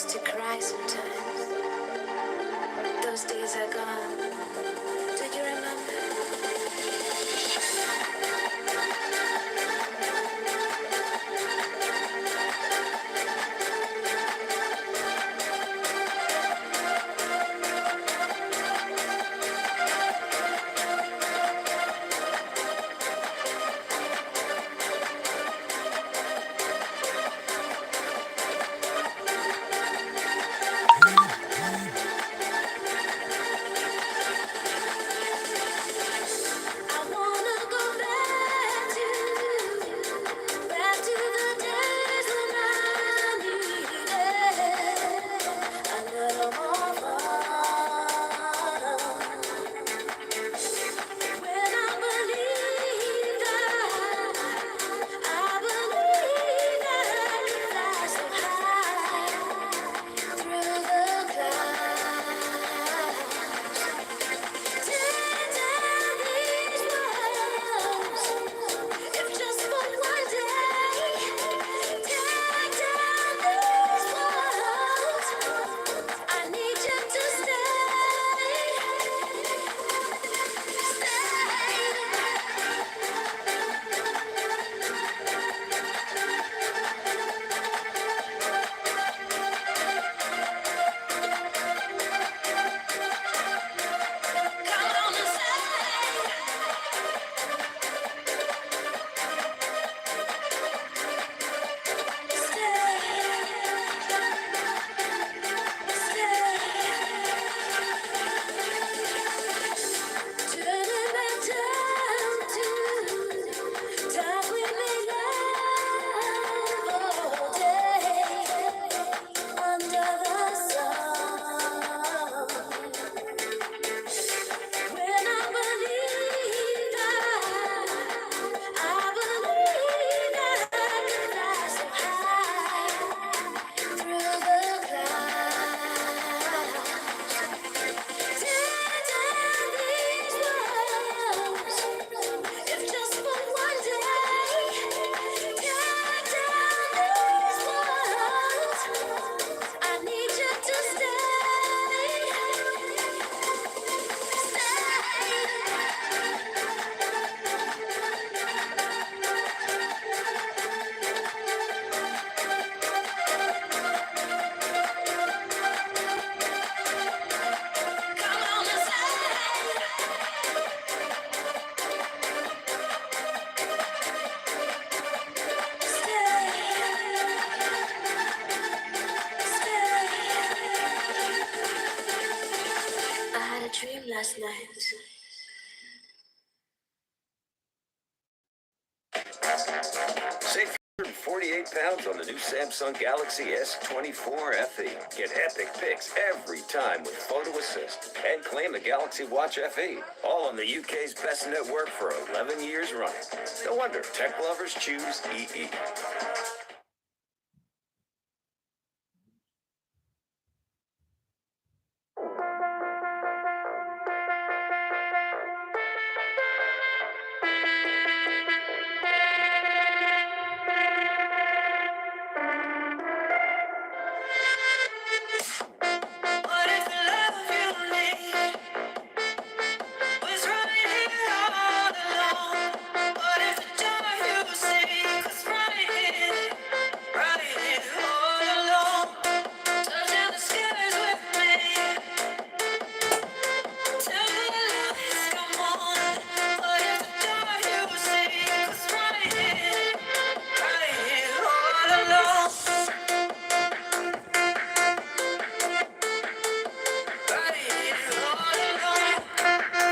used to cry sometimes. Those days are gone. Do you remember? Dream last night. Save 148 pounds on the new Samsung Galaxy S24 FE. Get epic pics every time with Photo Assist. And claim the Galaxy Watch FE. All on the UK's best network for 11 years running. No wonder tech lovers choose EE.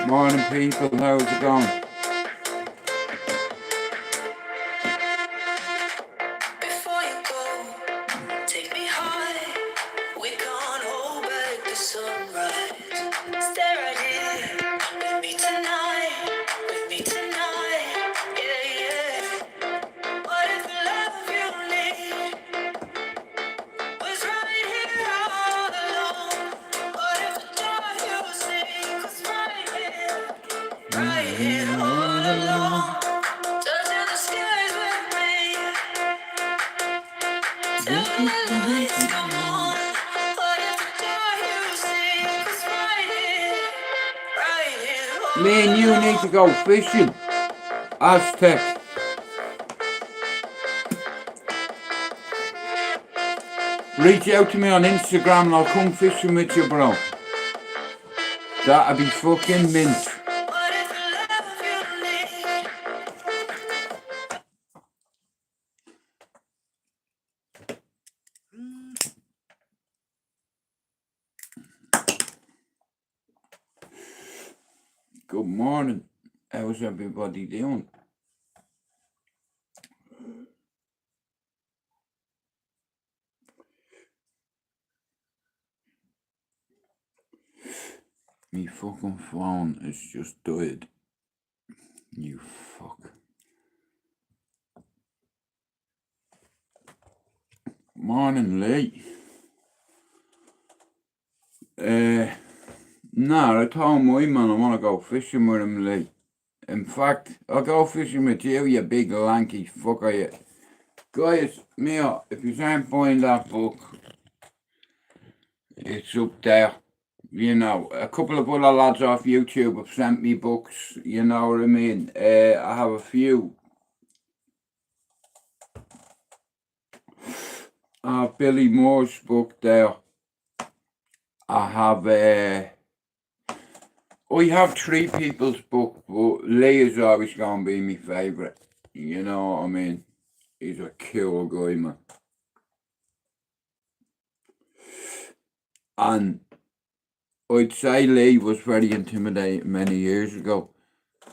Morning people, how's it going? Before you go, take me high. We can't hold back the sunrise. Stay right here with me tonight. With me tonight. Yeah, yeah. What if the love you need was right here all alone? What if the joy you seek was right here? Right here all alone. Touching the skies with me. Tell me the lights come on. Me and you need to go fishing. Aztec. Reach out to me on Instagram and I'll come fishing with you, bro. That'd be fucking mint. What is the love you need? Good morning. How's everybody doing? Me fucking phone is just died. You fuck. Morning, Lee. Nah, I told my man I want to go fishing with him, Lee. In fact, I'll go fishing with you, you big lanky fucker, you. Guys, Mia, if you aren't buying that book, it's up there. You know, a couple of other lads off YouTube have sent me books, you know what I mean? I have a few. I have Billy Moore's book there. I have three people's book, but Lee is always going to be my favourite. You know what I mean? He's a cool guy, man. And I'd say Lee was very intimidating many years ago.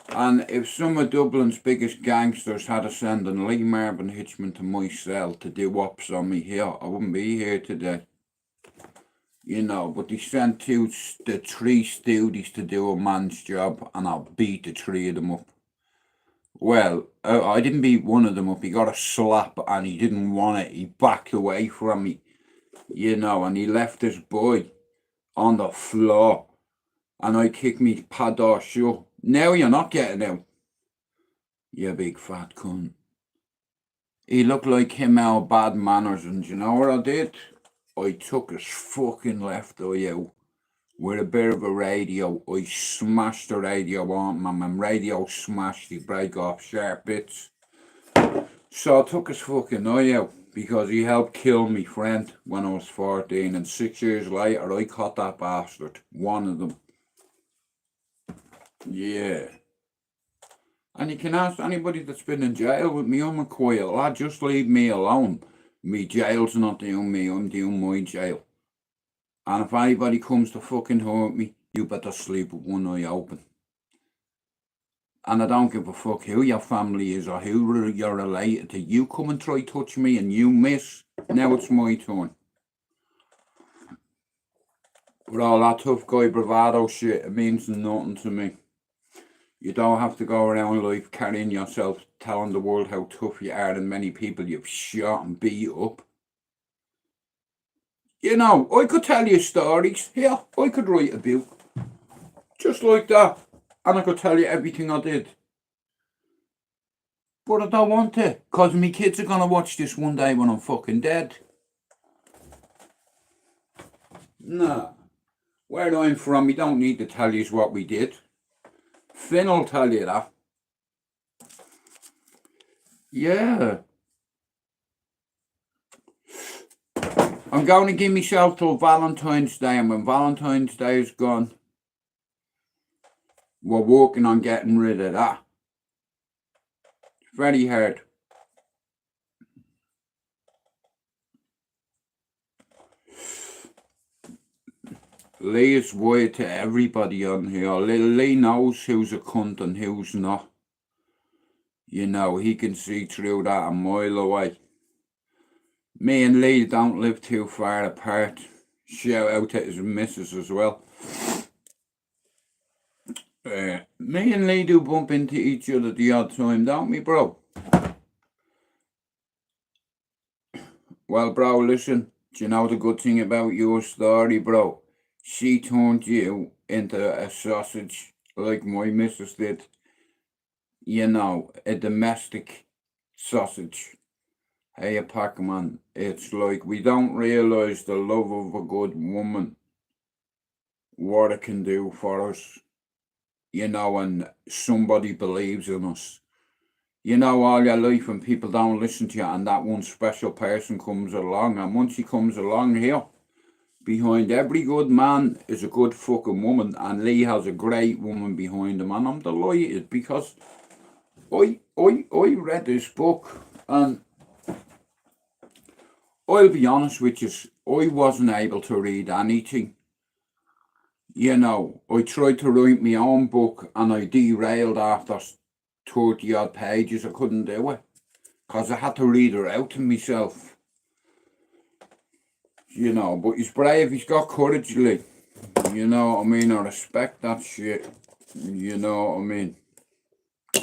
And if some of Dublin's biggest gangsters had to send Lee Marvin Hitchman to my cell to do ops on me here, I wouldn't be here today. You know, but they sent the three stooges to do a man's job, and I beat the three of them up. Well, I didn't beat one of them up. He got a slap, and he didn't want it. He backed away from me, you know, and he left his boy on the floor, and I kicked me pad door shut. Now you're not getting out, you big fat cunt. He looked like him out bad manners, and you know what I did? I took his fucking left eye out with a bit of a radio. I smashed the radio on him, and radio smashed, he break off sharp bits. So I took his fucking eye out because he helped kill me friend when I was 14, and 6 years later I caught that bastard, one of them. Yeah. And you can ask anybody that's been in jail with me, I'm a quiet lad, just leave me alone. Me jail's not doing me, I'm doing my jail. And if anybody comes to fucking hurt me, you better sleep with one eye open. And I don't give a fuck who your family is or who you're related to. You come and try touch me and you miss, now it's my turn. With all that tough guy bravado shit, it means nothing to me. You don't have to go around life carrying yourself, telling the world how tough you are and many people you've shot and beat up. You know, I could tell you stories. Yeah, I could write a book. Just like that. And I could tell you everything I did. But I don't want to, because my kids are going to watch this one day when I'm fucking dead. Nah. Where I'm from, we don't need to tell you what we did. Finn will tell you that. Yeah. I'm going to give myself till Valentine's Day, and when Valentine's Day is gone, we're working on getting rid of that. It's very hard. Lee is word to everybody on here. Lee knows who's a cunt and who's not. You know, he can see through that a mile away. Me and Lee don't live too far apart. Shout out to his missus as well. Me and Lee do bump into each other the odd time, don't we, bro? Well, bro, listen. Do you know the good thing about your story, bro? She turned you into a sausage like my missus did. You know, a domestic sausage. Hey, Pac-Man, it's like we don't realise the love of a good woman, what it can do for us. you know, and somebody believes in us. You know, all your life when people don't listen to you and that one special person comes along, and once he comes along here, behind every good man is a good fucking woman, and Lee has a great woman behind him, and I'm delighted because I read this book, and I'll be honest with you, I wasn't able to read anything. You know, I tried to write my own book and I derailed after 30 odd pages. I couldn't do it because I had to read her out to myself. You know, but he's brave, he's got courage, Lee. You know what I mean? I respect that shit. You know what I mean?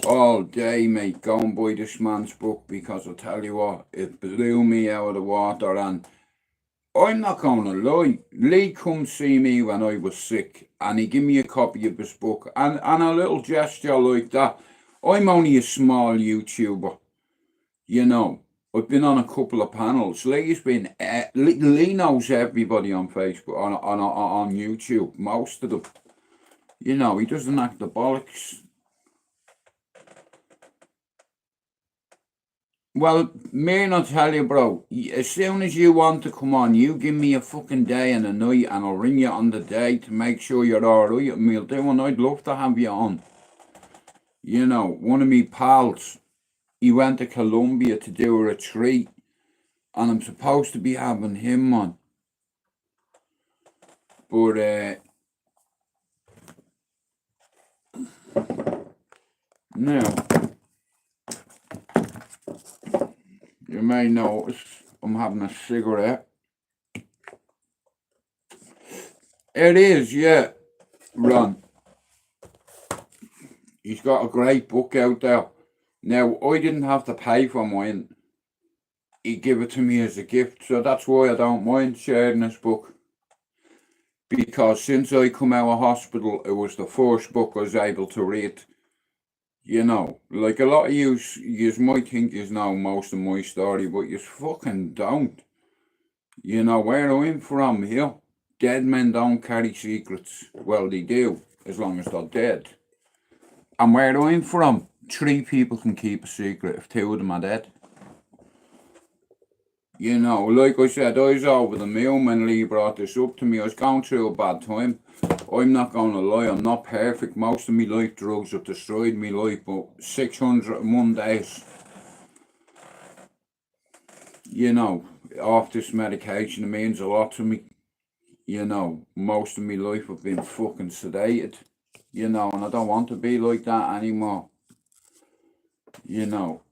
All day, mate, going by this man's book, because I tell you what, it blew me out of the water. And I'm not going to lie, Lee come see me when I was sick and he gave me a copy of his book, and a little gesture like that. I'm only a small YouTuber, you know. I've been on a couple of panels. Lee's been, Lee knows everybody on Facebook, on YouTube, most of them. You know, he doesn't act the bollocks. Well, me and I tell you, bro, as soon as you want to come on, you give me a fucking day and a night, and I'll ring you on the day to make sure you're alright, and we'll do, and I'd love to have you on. You know, one of me pals, he went to Colombia to do a retreat, and I'm supposed to be having him on. But, now, you may notice I'm having a cigarette. It is, yeah, Ron. He's got a great book out there. Now, I didn't have to pay for mine. He gave it to me as a gift, so that's why I don't mind sharing this book. Because since I come out of hospital, it was the first book I was able to read. You know, like a lot of you might think you know most of my story, but you fucking don't. You know, where I'm from here, dead men don't carry secrets. Well, they do, as long as they're dead. And where I'm from, 3 people can keep a secret if 2 of them are dead. You know, like I said, I was over the moon when Lee brought this up to me. I was going through a bad time. I'm not going to lie, I'm not perfect. Most of my life drugs have destroyed my life, but 601 days, you know, off this medication, it means a lot to me. You know, most of my life I've been fucking sedated, you know, and I don't want to be like that anymore. You know,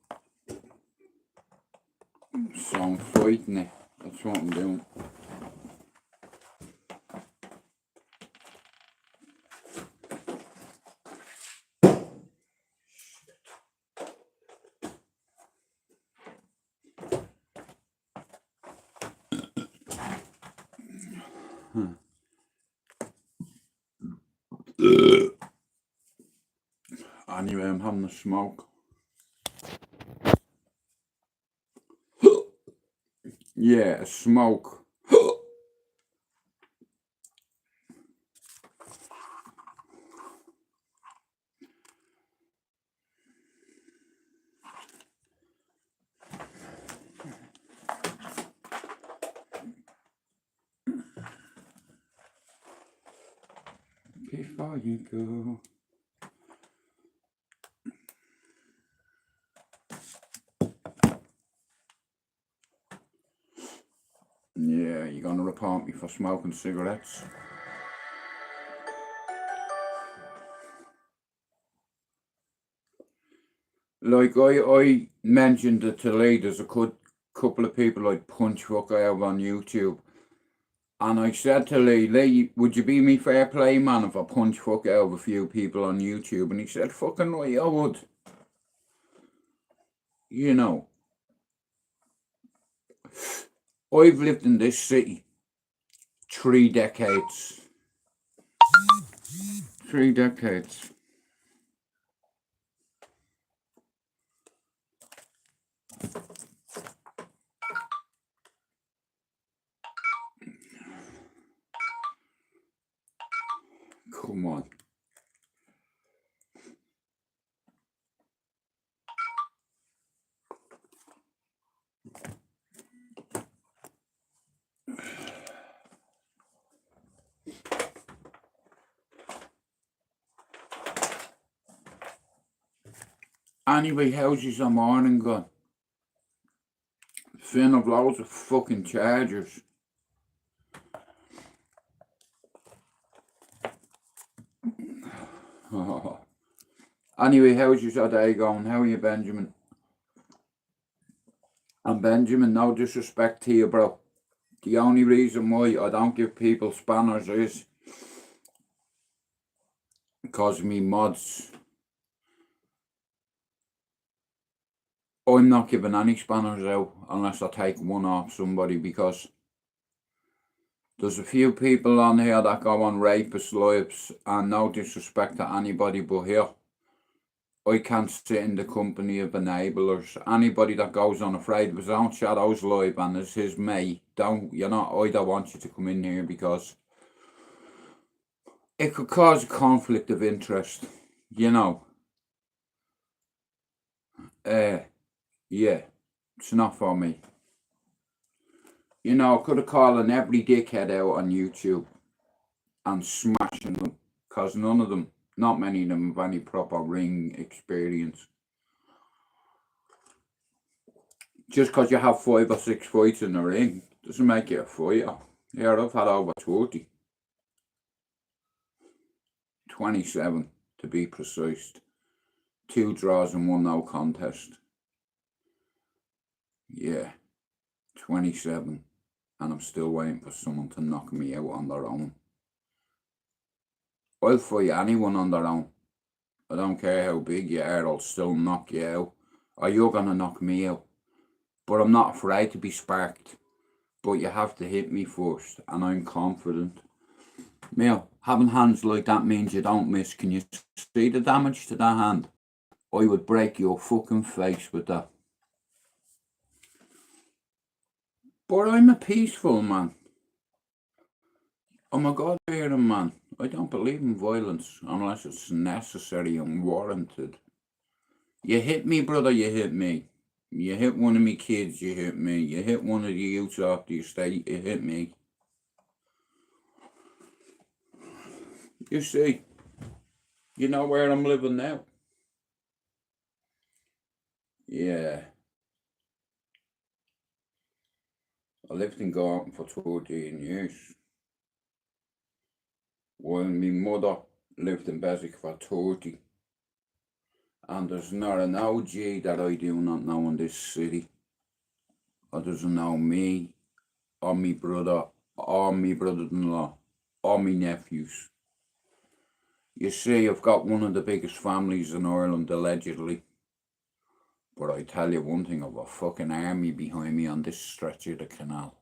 so I'm fighting it. That's what I'm doing. Anyway, I'm having a smoke. Yeah, a smoke. Before you go. Yeah, you're gonna report me for smoking cigarettes. Like I mentioned it to Lee, there's a couple of people like punch fuck I have on YouTube. And I said to Lee, would you be me fair play man if I punch fuck out of a few people on YouTube? And he said, fucking right, I would. You know, I've lived in this city 3 decades. 3 decades. Come on. Anyway, how's your morning gone? Finn of loads of fucking chargers. Anyway, how's your day going? How are you, Benjamin? And Benjamin, no disrespect to you, bro. The only reason why I don't give people spanners is because me mods. I'm not giving any spanners out unless I take one off somebody, because there's a few people on here that go on rapist lives, and no disrespect to anybody, but here I can't sit in the company of enablers. Anybody that goes on Afraid of His Own Shadows live and is his mate, I don't want you to come in here, because it could cause a conflict of interest, you know. Yeah, it's not for me. You know, I could have called every dickhead out on YouTube and smashing them, because none of them, not many of them, have any proper ring experience. Just because you have 5 or 6 fights in the ring doesn't make you a fighter. Yeah, I've had over 30. 27 to be precise. 2 draws and 1 no contest. Yeah, 27. And I'm still waiting for someone to knock me out on their own. I'll fight anyone on their own. I don't care how big you are, I'll still knock you out. Or you're gonna knock me out. But I'm not afraid to be sparked. But you have to hit me first, and I'm confident. Now, having hands like that means you don't miss. Can you see the damage to that hand? I would break your fucking face with that. But I'm a peaceful man. I'm a God-fearing man. I don't believe in violence unless it's necessary and warranted. You hit me, brother, you hit me. You hit one of me kids, you hit me. You hit one of the youths off the estate, you hit me. You see, you know where I'm living now? Yeah. I lived in Gorton for 14 years. While my mother lived in Beswick for 30. And there's not an OG that I do not know in this city. Or doesn't know me, or me brother, or me brother-in-law, or me nephews. You see, I've got one of the biggest families in Ireland, allegedly. But I tell you one thing, I've a fucking army behind me on this stretch of the canal.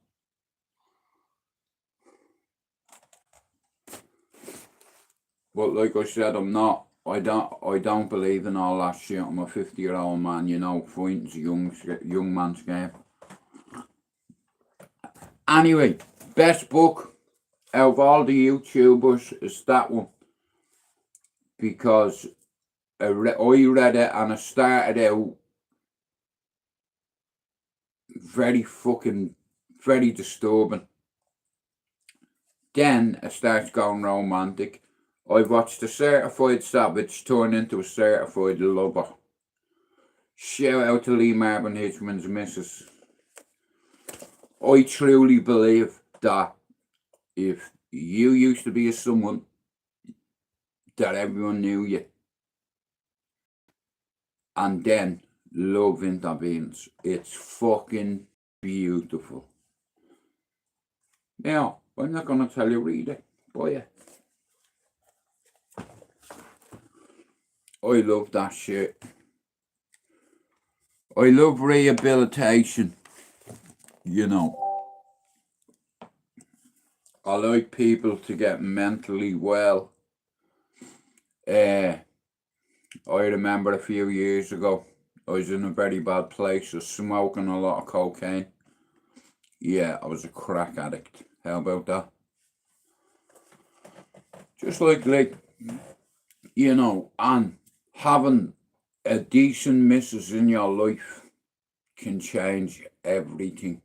But like I said, I don't believe in all that shit. I'm a 50-year-old man, you know, fighting's a young man's game. Anyway, best book out of all the YouTubers is that one. Because I read it and I started out very disturbing. Then it starts going romantic. I've watched a certified savage turn into a certified lover. Shout out to Lee Marvin Hitchman's missus. I truly believe that if you used to be a someone that everyone knew you, and then love intervenes, it's fucking beautiful. Now, I'm not going to tell you read it, but yeah. I love that shit. I love rehabilitation, you know. I like people to get mentally well. I remember a few years ago, I was in a very bad place. I was smoking a lot of cocaine. Yeah, I was a crack addict. How about that? Just like, you know, and having a decent missus in your life can change everything.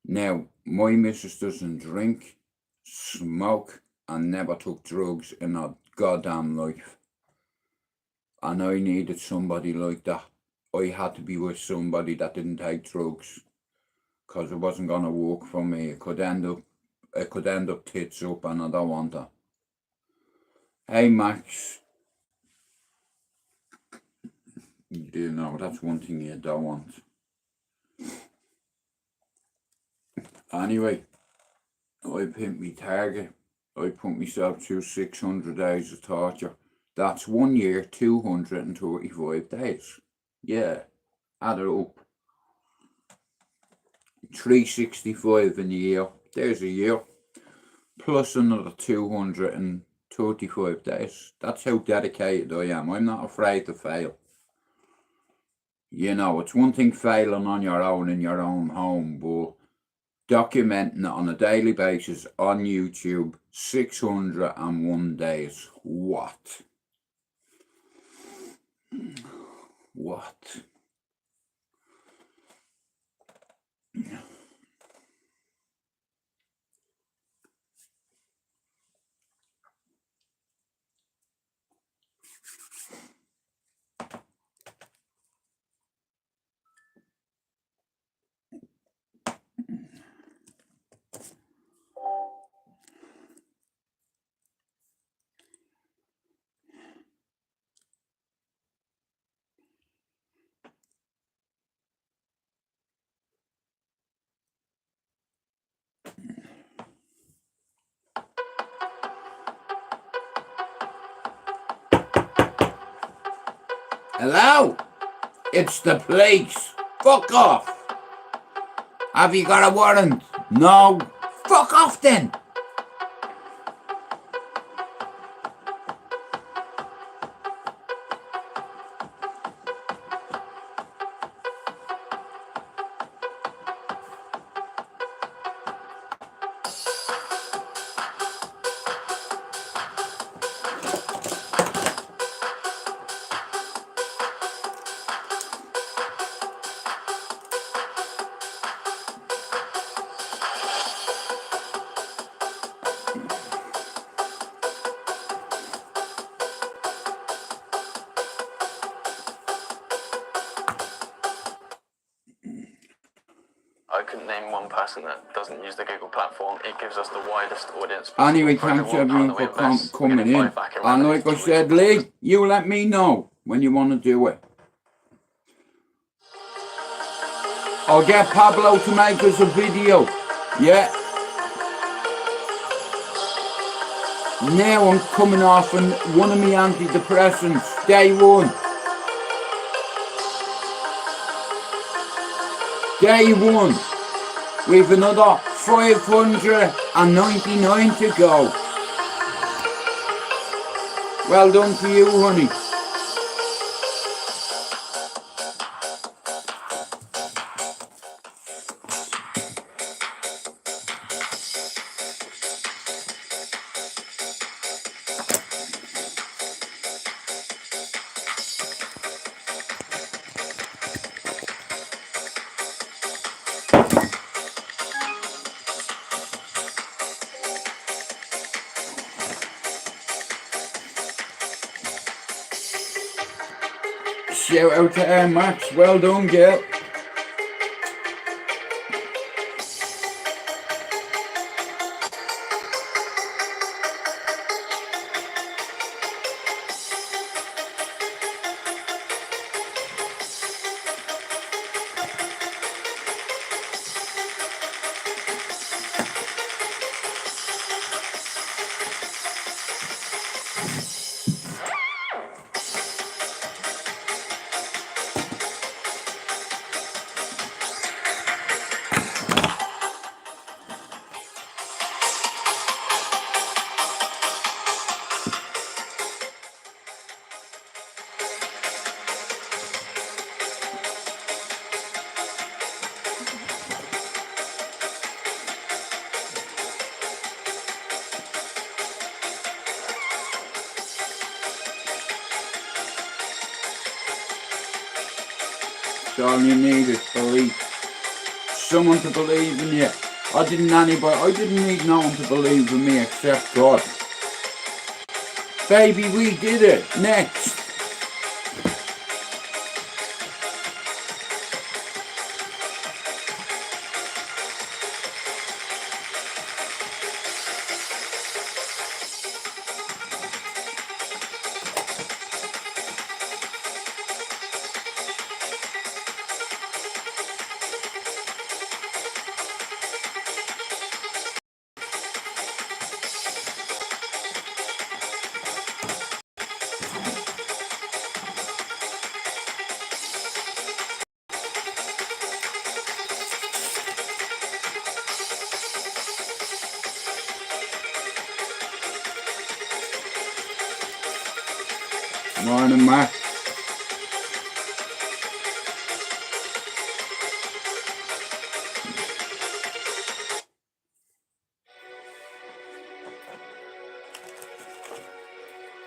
Now, my missus doesn't drink, smoke, and never took drugs in her goddamn life. and I needed somebody like that. I had to be with somebody that didn't take drugs, because it wasn't going to work for me. It could end up tits up, and I don't want that. Hey Max, you know, that's one thing you don't want. Anyway, I hit me target. I put myself through 600 days of torture. That's 1 year, 235 days. Yeah, add it up. 365 in a year. There's a year. Plus another 235 days. That's how dedicated I am. I'm not afraid to fail. You know, it's one thing failing on your own in your own home, but documenting it on a daily basis on YouTube, 601 days. What? What? Hello? It's the police. Fuck off. Have you got a warrant? No. Fuck off then. I couldn't name one person that doesn't use the Google platform. It gives us the widest audience. Anyway, thanks everyone for coming in. And like I said, Lee, you let me know when you want to do it. I'll get Pablo to make us a video. Yeah. Now I'm coming off on one of my antidepressants. Day one. Day one. We've another 599 to go. Well done to you, honey. Shout out to Air Max, well done girl. All you need is belief. Someone to believe in you. I didn't need no one to believe in me except God. Baby, we did it. Next. Morning, Matt.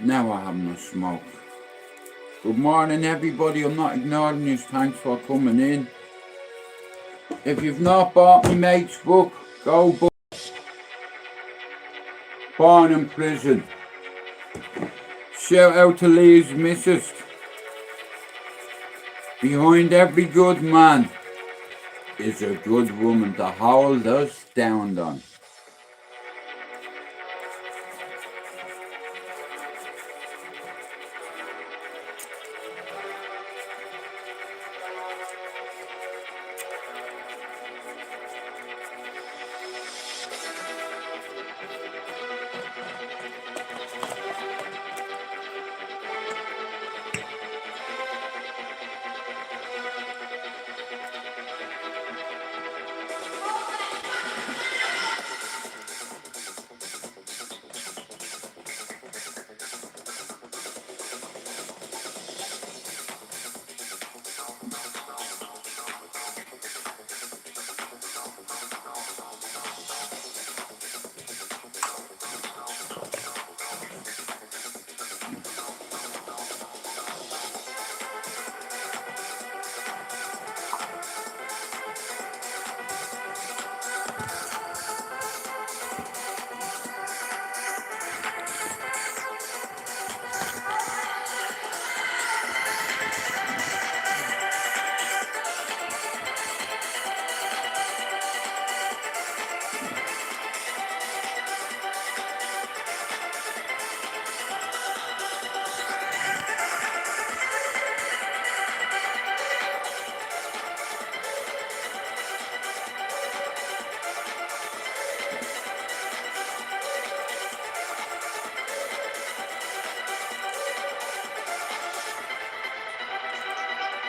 Now we're having a smoke. Good morning, everybody. I'm not ignoring you. Thanks for coming in. If you've not bought me mate's book, go book Born in Prison. Shout out to Lee's missus. Behind every good man is a good woman to hold us down on.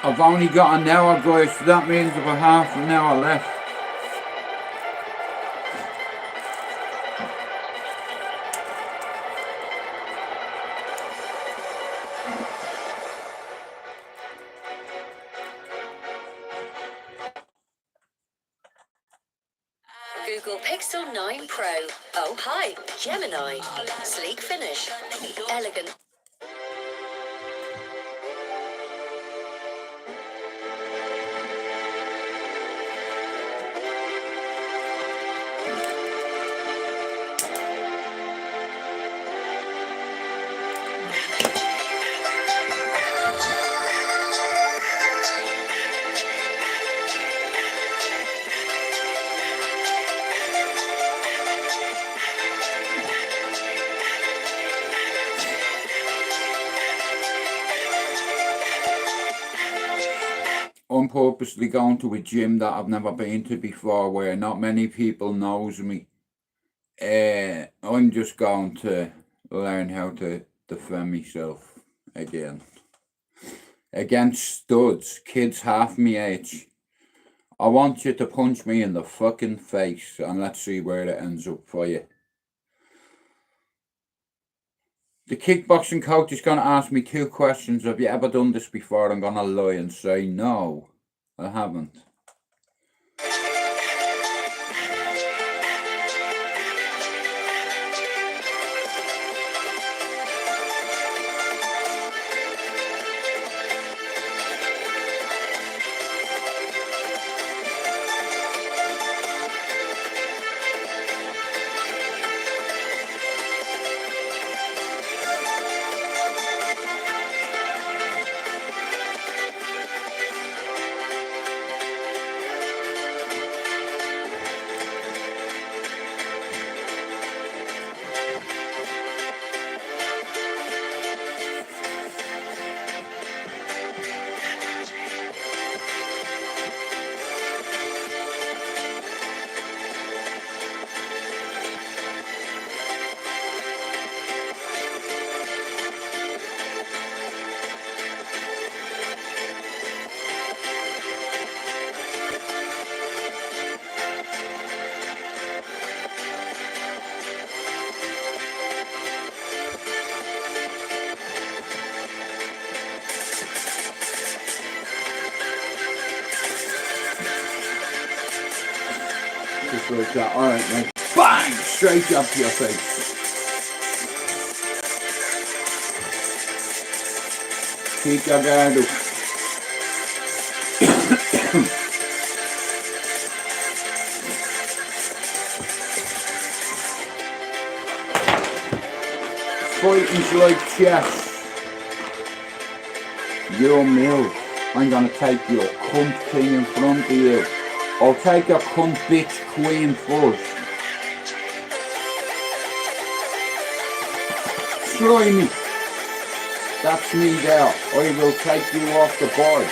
I've only got an hour, guys, so that means I've a half an hour left. Google Pixel 9 Pro. Oh, hi, Gemini. Sleek finish. Elegant. I'm purposely going to a gym that I've never been to before, where not many people knows me. I'm just going to learn how to defend myself again. Against studs, kids half me age. I want you to punch me in the fucking face, and let's see where it ends up for you. The kickboxing coach is going to ask me 2 questions. Have you ever done this before? I'm going to lie and say no, I haven't. Just like that. Alright, mate. Bang! Straight up to your face. Keep your guard up. Fighting's like chess. Your mill. I'm gonna take your cunt thing in front of you. I'll take your cunt bitch queen first. Slimy. That's me there. I will take you off the board.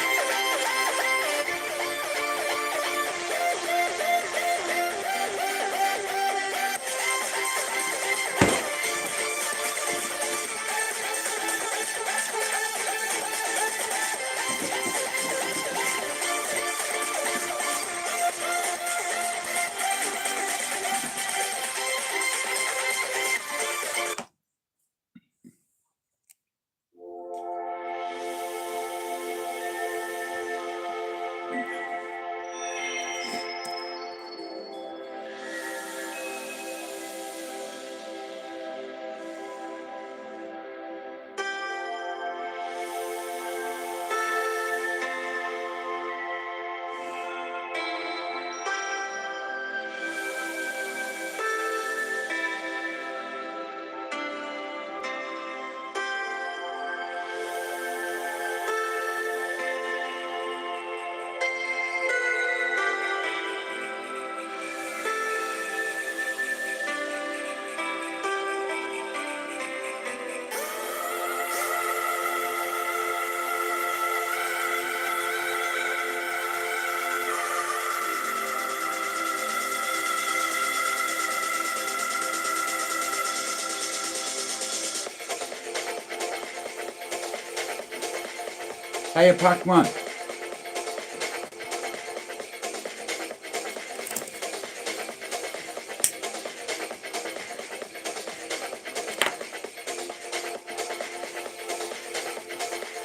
Hey, Pac-Man.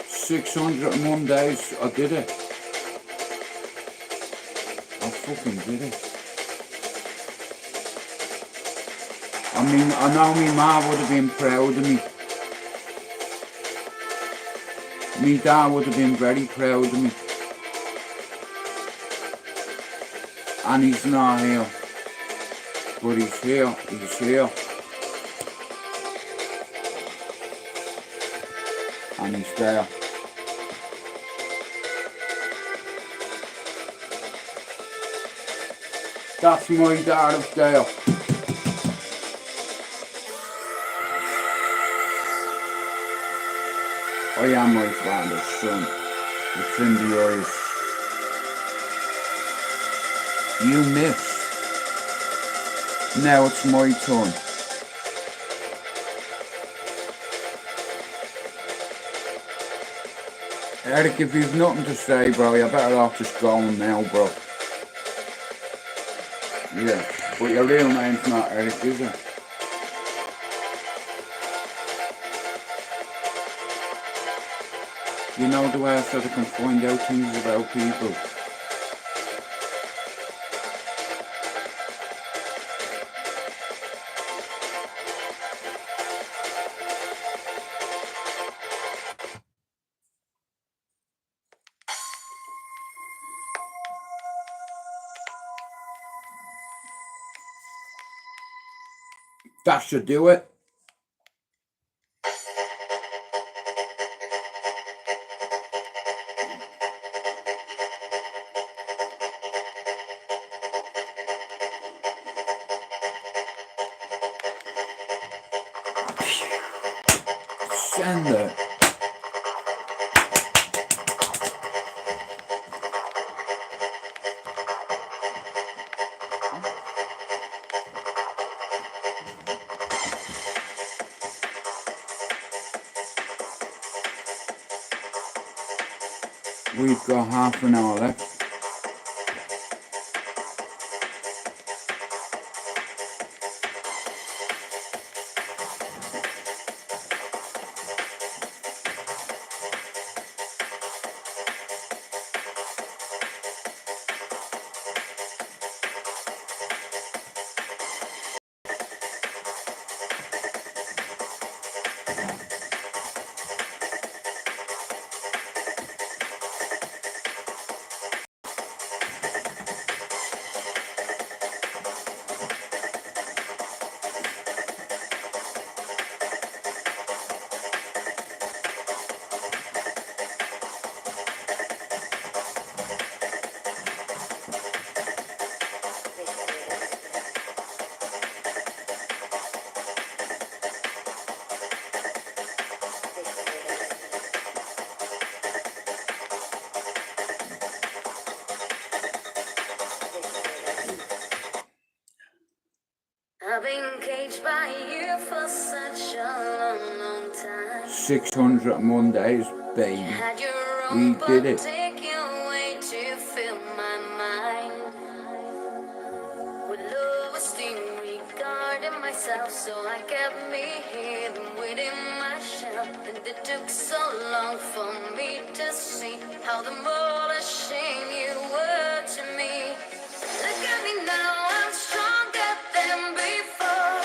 $601 I did it. I fucking did it. I mean, I know my ma would have been proud of me. Me dad would have been very proud of me. And he's not here. But he's here, he's here. And he's there. That's my dad up there. I am my father's son. It's in the eyes. You missed. Now it's my turn. Eric, if you've nothing to say, bro, you're better off just going now, bro. Yeah, but your real name's not Eric, is it? You know the way I said I can find out things about people. That should do it. Send it. We've got half an hour left. I've been caged by you for such a long, long time. 600 Mondays, baby. Had your We own did book it. taken away to fill my mind with low esteem regarding myself, so I kept me hidden within my shell. And it took so long for me to see how the more ashamed you were to me. Look at me now, I'm stronger than before.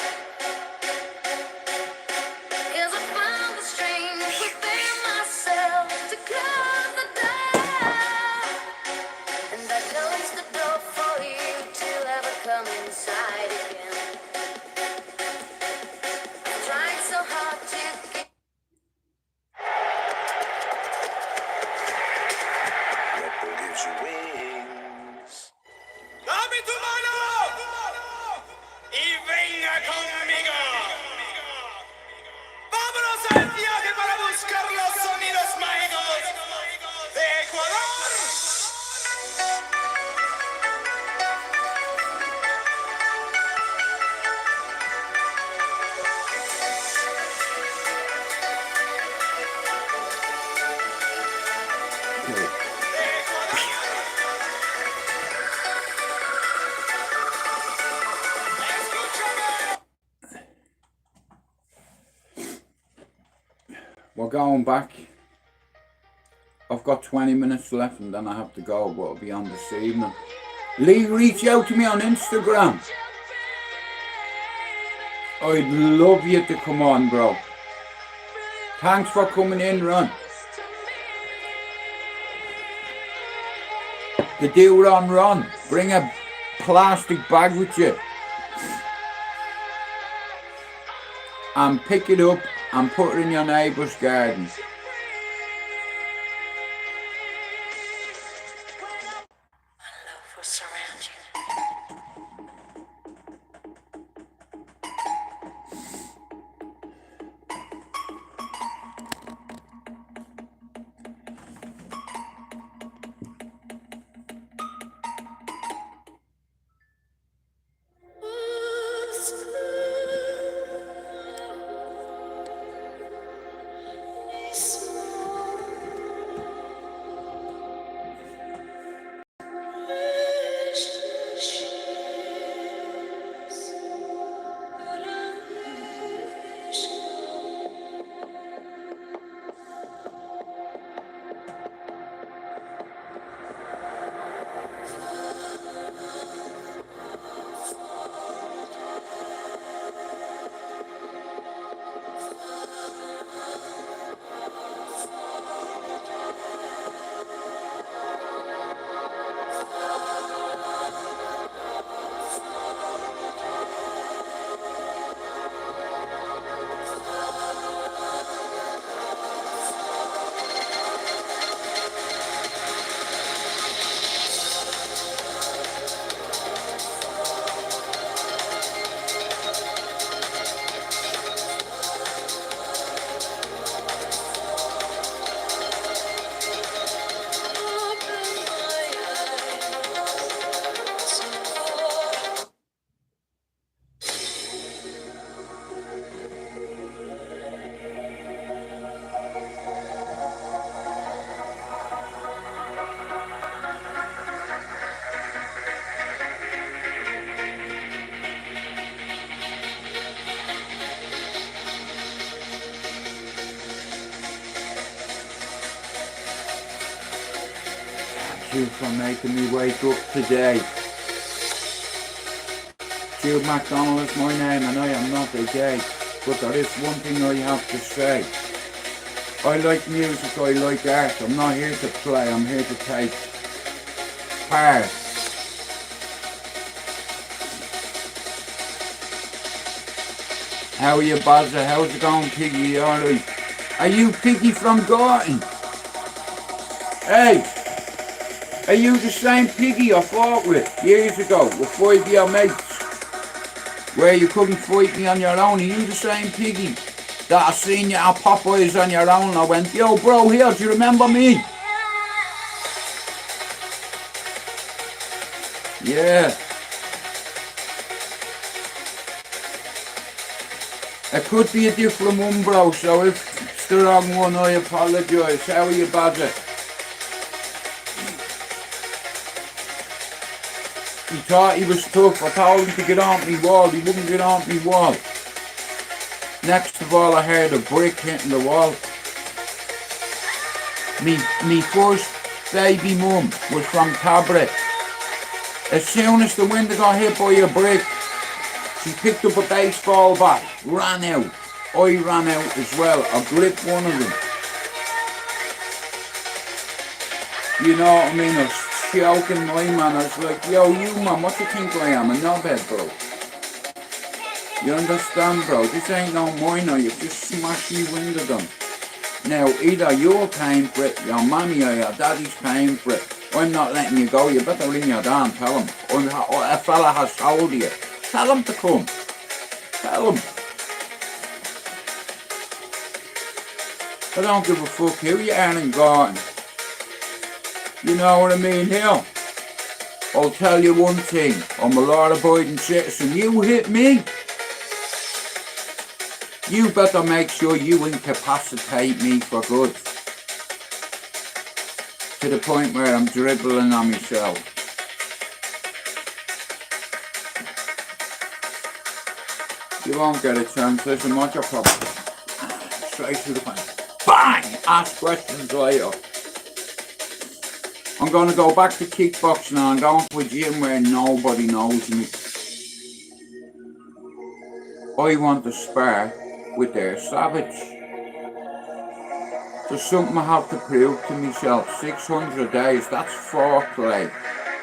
'Cause I found the strength within myself to close the door. And I closed the door for you to ever come inside again. I tried so hard to get. Red Bull gives you wings. ¡Dame tu mano! ¡Y venga conmigo! ¡Vámonos al viaje para buscar los sonidos mágicos de Ecuador! We're going back. I've got 20 minutes left and then I have to go, but I'll be on this evening. Lee, reach out to me on Instagram. I'd love you to come on, bro. Thanks for coming in, Ron. The dude on Ron, bring a plastic bag with you. And pick it up and put it in your neighbour's garden. Love will surround you. You for making me wake up today. Jude MacDonald is my name and I am not a gay. but there is one thing I have to say. I like music, I like art. I'm not here to play, I'm here to take part. How are you, Bazza? How's it going, Piggy? Alright. Are you Piggy from Gorton? Hey! Are you the same Piggy I fought with years ago with 5 of your mates? Where you couldn't fight me on your own? Are you the same Piggy that I seen you at Popeyes on your own? I went, yo bro, here, do you remember me? Yeah. It could be a different one, bro, so if it's the wrong one, I apologise. How are you, Badger? He thought he was tough. I told him to get on me wall. He wouldn't get on me wall. Next of all, I heard a brick hitting the wall. Me first baby mum was from Cabra. As soon as the window got hit by a brick, she picked up a baseball bat, ran out. I ran out as well. I gripped one of them. You know what I mean? I was joking my man. I was like, yo, you man, what do you think I am? A knobhead, bro. You understand, bro? This ain't no minor. You've just smashed your window down. Now, either you're paying for it, your mommy or your daddy's paying for it. I'm not letting you go. You better ring your dad and tell him. A fella has told you. Tell him to come. Tell him. I don't give a fuck who you are in Gorton. You know what I mean here? I'll tell you one thing. I'm a law-abiding citizen. You hit me, you better make sure you incapacitate me for good. To the point where I'm dribbling on myself. You won't get a chance. Listen, what's your problem? Straight to the point. Bang! Ask questions later. I'm going to go back to kickboxing now. I'm going to a gym where nobody knows me. I want to spar with their savage. There's something I have to prove to myself. 600 days, that's foreplay.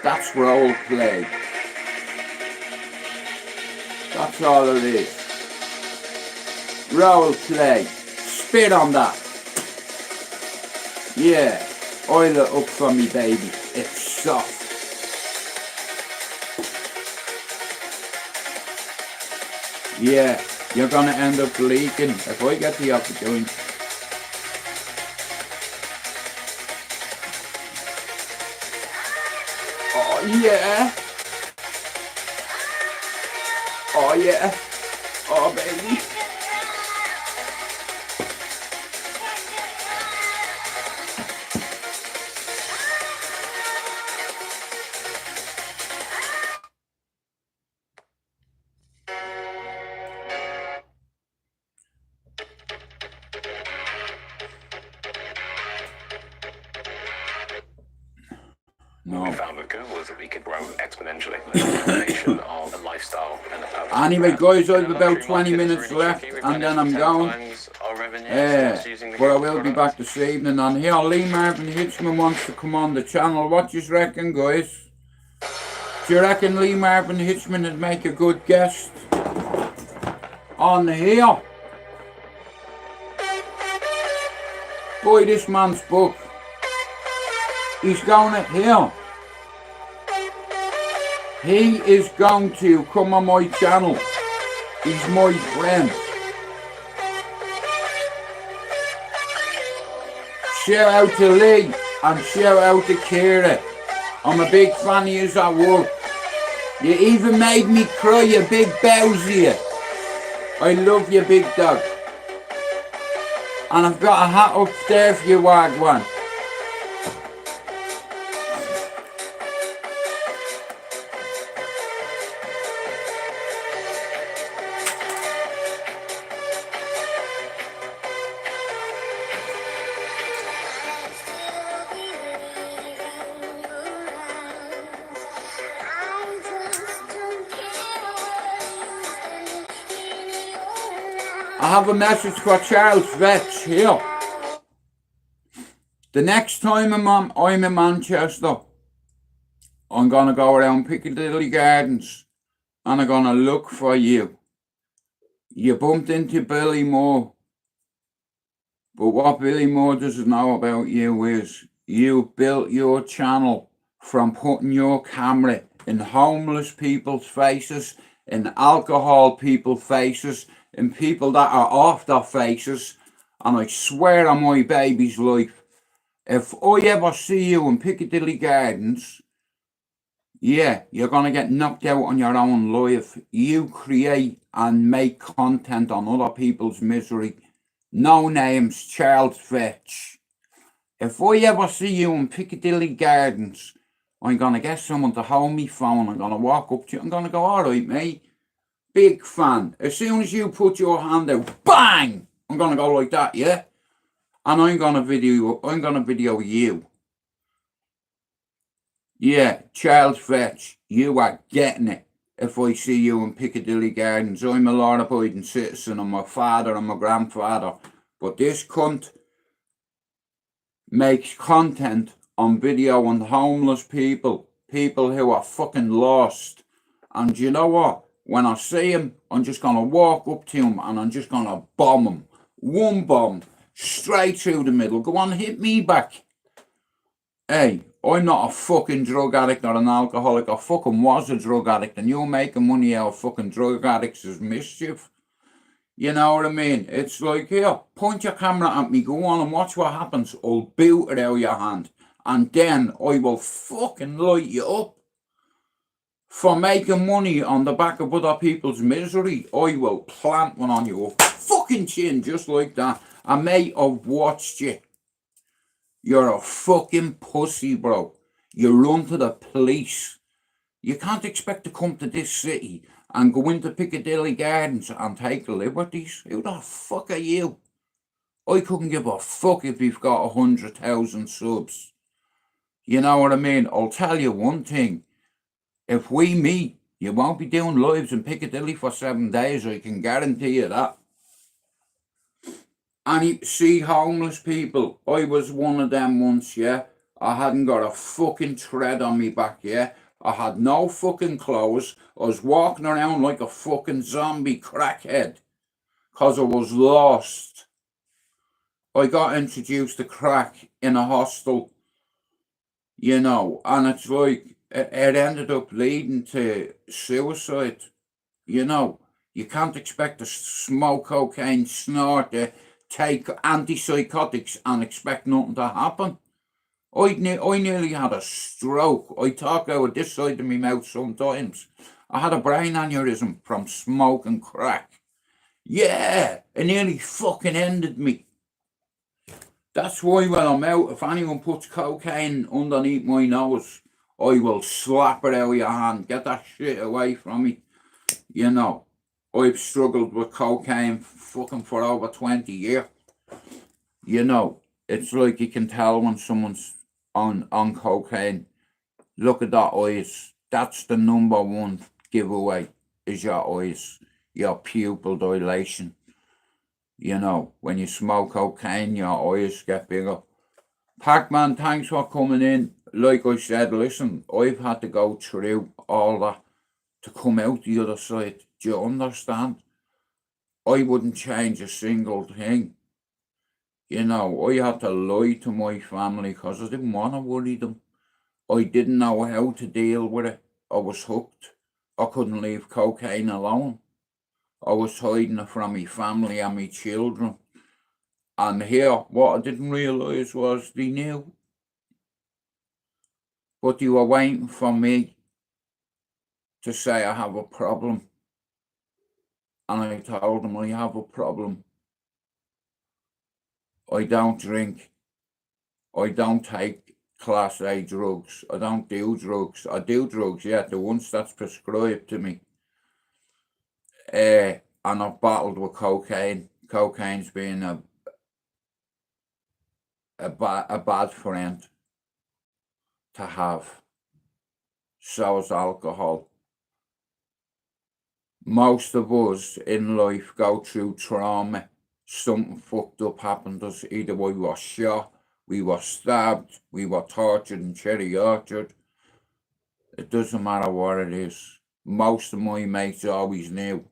That's role play. That's all it is. Role play. Spit on that. Yeah. Oil it up for me, baby. It's soft. Yeah. You're gonna end up leaking if I get the opportunity. Oh yeah. Oh yeah. Oh baby. What we found with Google is that we could grow exponentially. There's a combination of a lifestyle and a purpose. Anyway, guys, I have about 20 minutes left and then I'm going. But I will be back this evening. And here, Lee Marvin Hitchman wants to come on the channel. What do you reckon, guys? Do you reckon Lee Marvin Hitchman would make a good guest on here? Buy this man's book. He's going to here. He is going to come on my channel. He's my friend. Shout out to Lee and shout out to Kira. I'm a big fan of yous at work. You even made me cry, you big bowsier. I love you, big dog. And I've got a hat up there for you, Wagwan. I have a message for Charles Vetch here. The next time I'm in Manchester, I'm going to go around Piccadilly Gardens and I'm going to look for you. You bumped into Billy Moore, but what Billy Moore doesn't know about you is you built your channel from putting your camera in homeless people's faces, in alcohol people's faces, in people that are off their faces, and I swear on my baby's life, if I ever see you in Piccadilly Gardens, yeah, you're going to get knocked out on your own life. You create and make content on other people's misery. No names, Charles Vetch. If I ever see you in Piccadilly Gardens, I'm going to get someone to hold me phone. I'm going to walk up to you. I'm going to go, all right, mate. Big fan. As soon as you put your hand out, bang! I'm going to go like that, yeah? And I'm going to video you. Yeah, Charles Vetch, you are getting it if I see you in Piccadilly Gardens. I'm a law-abiding citizen. I'm my father and my grandfather. But this cunt makes content on video on homeless people who are fucking lost. And you know what? When I see him, I'm just going to walk up to him and I'm just going to bomb him. One bomb, straight through the middle. Go on, hit me back. Hey, I'm not a fucking drug addict or an alcoholic. I fucking was a drug addict, and you're making money out of fucking drug addicts is mischief. You know what I mean? It's like, here, point your camera at me, go on and watch what happens. I'll boot it out of your hand, and then I will fucking light you up. For making money on the back of other people's misery, I will plant one on your fucking chin just like that. And mate, I've watched you. You're a fucking pussy, bro. You run to the police. You can't expect to come to this city and go into Piccadilly Gardens and take liberties. Who the fuck are you? I couldn't give a fuck if you've got 100,000 subs. You know what I mean? I'll tell you one thing. If we meet, you won't be doing lives in Piccadilly for 7 days. I can guarantee you that. And you see homeless people. I was one of them once, yeah. I hadn't got a fucking thread on me back, yeah. I had no fucking clothes. I was walking around like a fucking zombie crackhead. Because I was lost. I got introduced to crack in a hostel. You know, and it's like, it ended up leading to suicide. You know, you can't expect to smoke cocaine, snort it, take antipsychotics and expect nothing to happen. I nearly had a stroke. I talk out this side of my mouth sometimes. I had a brain aneurysm from smoking crack. Yeah, it nearly fucking ended me. That's why when I'm out, if anyone puts cocaine underneath my nose, I will slap it out of your hand. Get that shit away from me. You know, I've struggled with cocaine fucking for over 20 years. You know, it's like you can tell when someone's on cocaine. Look at that eyes. That's the number one giveaway, is your eyes, your pupil dilation. You know, when you smoke cocaine, your eyes get bigger. Pac-Man, thanks for coming in. Like I said, listen, I've had to go through all that to come out the other side. Do you understand? I wouldn't change a single thing. You know, I had to lie to my family because I didn't want to worry them. I didn't know how to deal with it. I was hooked. I couldn't leave cocaine alone. I was hiding it from my family and my children. And here, what I didn't realise was they knew. But they were waiting for me to say I have a problem. And I told them I have a problem. I don't drink. I don't take Class A drugs. I don't do drugs. I do drugs, yeah, the ones that's prescribed to me. And I've battled with cocaine. Cocaine's been a bad friend to have. So is alcohol. Most of us in life go through trauma. Something fucked up happened to us. Either we were shot, we were stabbed, we were tortured in Cherry Orchard. It doesn't matter what it is. Most of my mates always knew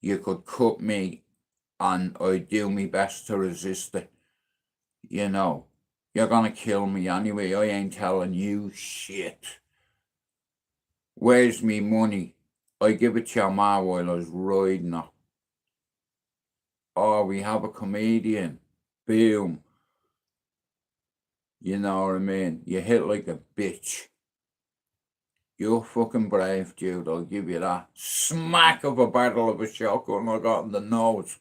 you could cut me and I'd do my best to resist it. You know, you're gonna kill me anyway. I ain't telling you shit. Where's me money? I give it to your ma while I was riding her. Oh, we have a comedian. Boom. You know what I mean? You hit like a bitch. You're fucking brave, dude. I'll give you that. Smack of a barrel of a shotgun I got in the nose.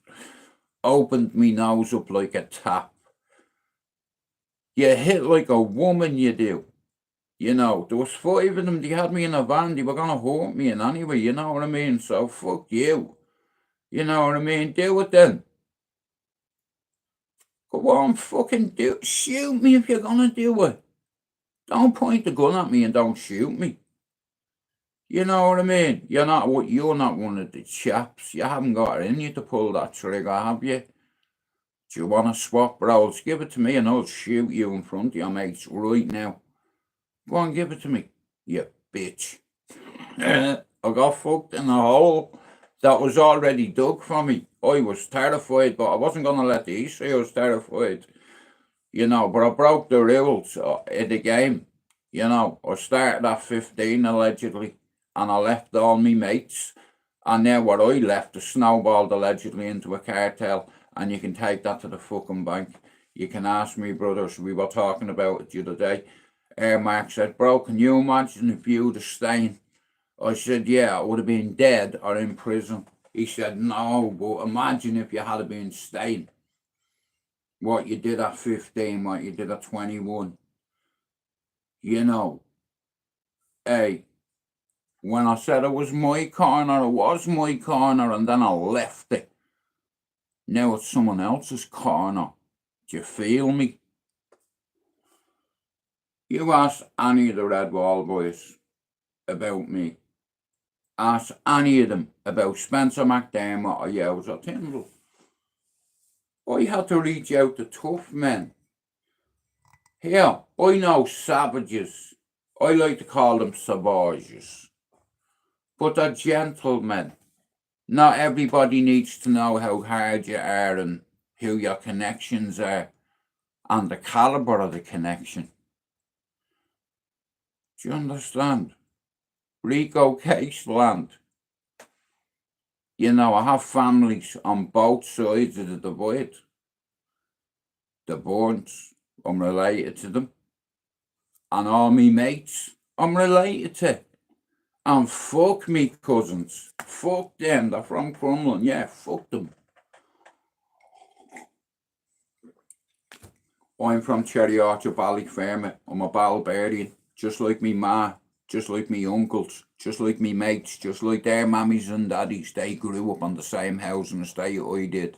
Opened me nose up like a tap. You hit like a woman, you do. You know, there was 5 of them. They had me in a van. They were gonna hurt me in anyway, you know what I mean? So fuck you. You know what I mean? Do it then. Go on, fucking do it. Shoot me if you're gonna do it. Don't point the gun at me and don't shoot me. You know what I mean? You're not one of the chaps. You haven't got it in you to pull that trigger, have you? Do you want to swap roles? Give it to me and I'll shoot you in front of your mates right now. Go on, give it to me, you bitch. I got fucked in a hole that was already dug for me. I was terrified, but I wasn't going to let these say I was terrified. You know, but I broke the rules in the game. You know, I started at 15 allegedly, and I left all my mates. And now what I left is snowballed allegedly into a cartel, and you can take that to the fucking bank. You can ask me, brothers, we were talking about it the other day. Mark said, bro, can you imagine if you'd have stayed? I said, yeah, I would have been dead or in prison. He said, no, but imagine if you had been staying. What you did at 15, what you did at 21. You know, hey, when I said it was my corner, and then I left it. Now it's someone else's corner. Do you feel me? You ask any of the Red Wall boys about me. Ask any of them about Spencer McDermott or Yowes or Tyndall. I had to reach out to tough men. Here, I know savages. I like to call them savages. But they're gentlemen. Not everybody needs to know how hard you are and who your connections are and the caliber of the connection. Do you understand? Rico Caseland. You know, I have families on both sides of the divide. The Burns, I'm related to them. And all me mates, I'm related to. And fuck me cousins. Fuck them, they're from Crumlin. Yeah, fuck them. I'm from Cherry Orchard, Ballyfermot. I'm a Barbarian, just like me ma, just like me uncles, just like me mates, just like their mammies and daddies. They grew up on the same housing estate I did.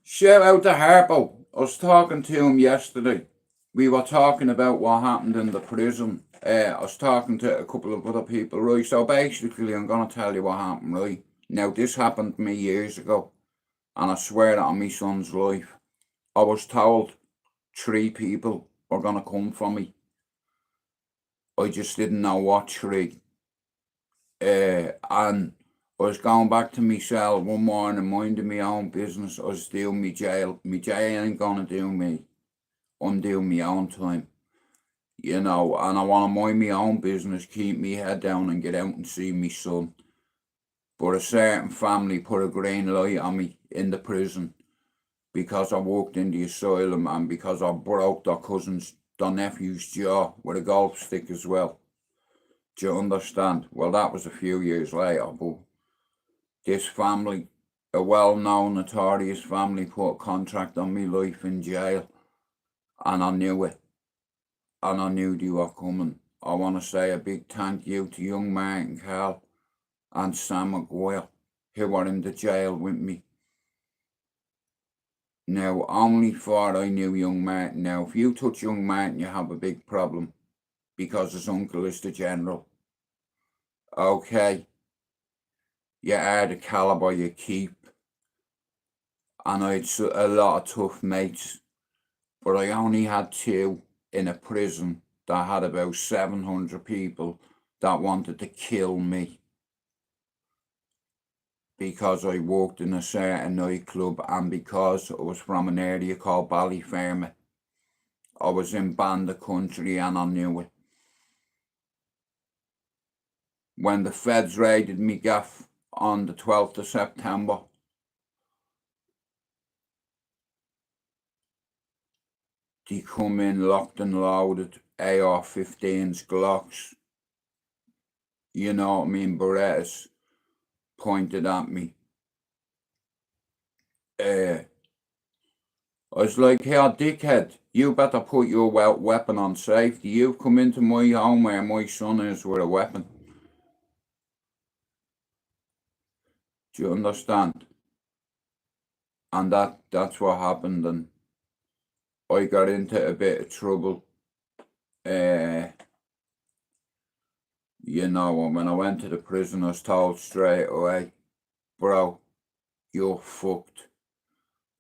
Shout out to Harpo. I was talking to him yesterday. We were talking about what happened in the prison. I was talking to a couple of other people, right? So basically, I'm going to tell you what happened, right? Now, this happened to me years ago, and I swear that on my son's life. I was told 3 people were going to come for me. I just didn't know what 3. And I was going back to my cell one morning, minding my own business. I was doing my jail. My jail ain't going to do me. I'm doing my own time. You know, and I want to mind my own business, keep me head down and get out and see my son. But a certain family put a green light on me in the prison because I walked in the asylum and because I broke their nephew's jaw with a golf stick as well. Do you understand? Well, that was a few years later, but this family, a well-known, notorious family, put a contract on me life in jail, and I knew it. And I knew they were coming. I want to say a big thank you to young Martin Carl and Sam McGuire, who were in the jail with me. Now, only for I knew young Martin. Now, if you touch young Martin, you have a big problem because his uncle is the general. okay, you are the caliber you keep. And I had a lot of tough mates, but I only had two in a prison that had about 700 people that wanted to kill me because I worked in a certain nightclub and because I was from an area called Ballyfermot. I was in Band of Country and I knew it. When the feds raided me gaff on the 12th of September, they come in locked and loaded, AR-15s, Glocks, you know what I mean, Berettas, pointed at me. I was like, hey, dickhead, you better put your weapon on safety. You've come into my home where my son is with a weapon. Do you understand? And that's what happened, and I got into a bit of trouble. You know, when I went to the prison, I was told straight away, bro, you're fucked.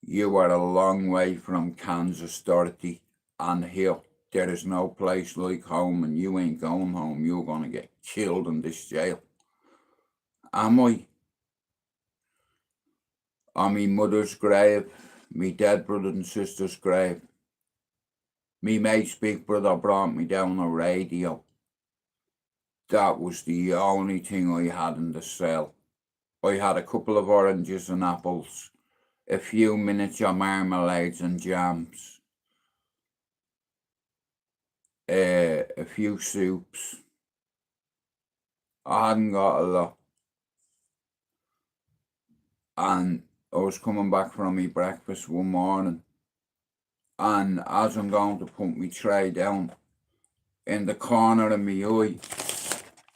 You are a long way from Kansas, Dorothy, and here, there is no place like home, and you ain't going home. You're gonna get killed in this jail. Am I? On me mother's grave, me dead brother and sister's grave. Me mate's big brother brought me down a radio. That was the only thing I had in the cell. I had a couple of oranges and apples, a few miniature marmalades and jams, a few soups. I hadn't got a lot. And I was coming back from my breakfast one morning, and as I'm going to put my tray down, in the corner of my eye,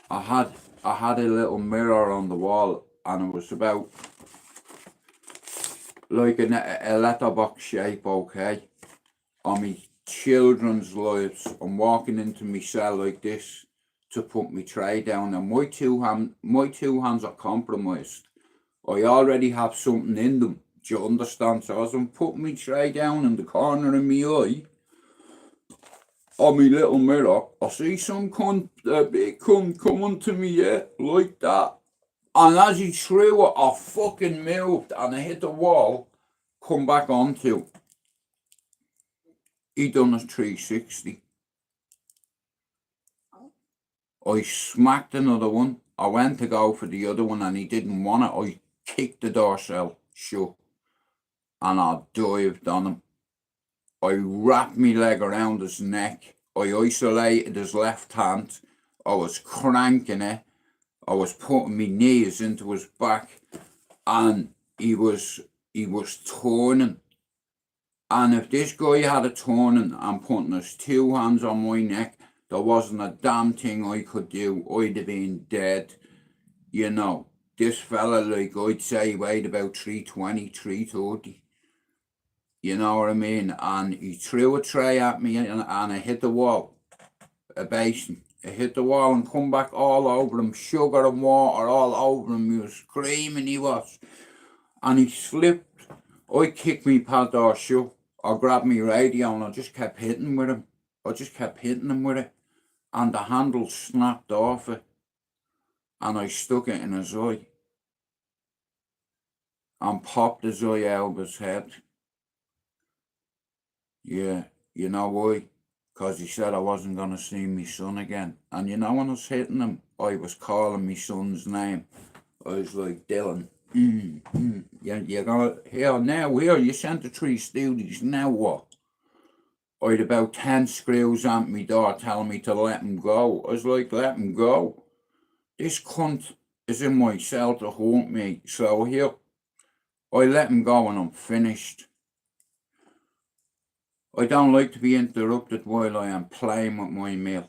I had a little mirror on the wall, and it was about like a letterbox shape, okay, on my children's lives. I'm walking into my cell like this to put my tray down, and my two hands are compromised. I already have something in them. Do you understand? So as I'm putting my tray down in the corner of my eye, on my little mirror, I see some cunt, a big cunt coming to me, yeah, like that. And as he threw it, I fucking moved and I hit the wall, come back onto. He done a 360. I smacked another one. I went to go for the other one and he didn't want it. I kicked the door cell shut and I dived on him. I wrapped my leg around his neck. I isolated his left hand. I was cranking it. I was putting my knees into his back, and he was turning. And if this guy had a turning and putting his two hands on my neck, there wasn't a damn thing I could do. I'd have been dead. You know, this fella, like, I'd say weighed about 320, 330. You know what I mean? And he threw a tray at me and I hit the wall, a basin. I hit the wall and come back all over him, sugar and water all over him. He was screaming, he was. And he slipped. I kicked me pad door shut. I grabbed me radio and I just kept hitting with him. I just kept hitting him with it. And the handle snapped off it. And I stuck it in his eye. And popped his eye out of his head. Yeah, you know why? Because he said I wasn't going to see my son again. And you know, when I was hitting him, I was calling my son's name. I was like, Dylan, you're going to, here, you sent the 3 Stooges, now what? I had about 10 screws at my door telling me to let him go. I was like, let him go. This cunt is in my cell to haunt me. So here, I let him go and I'm finished. I don't like to be interrupted while I am playing with my meal.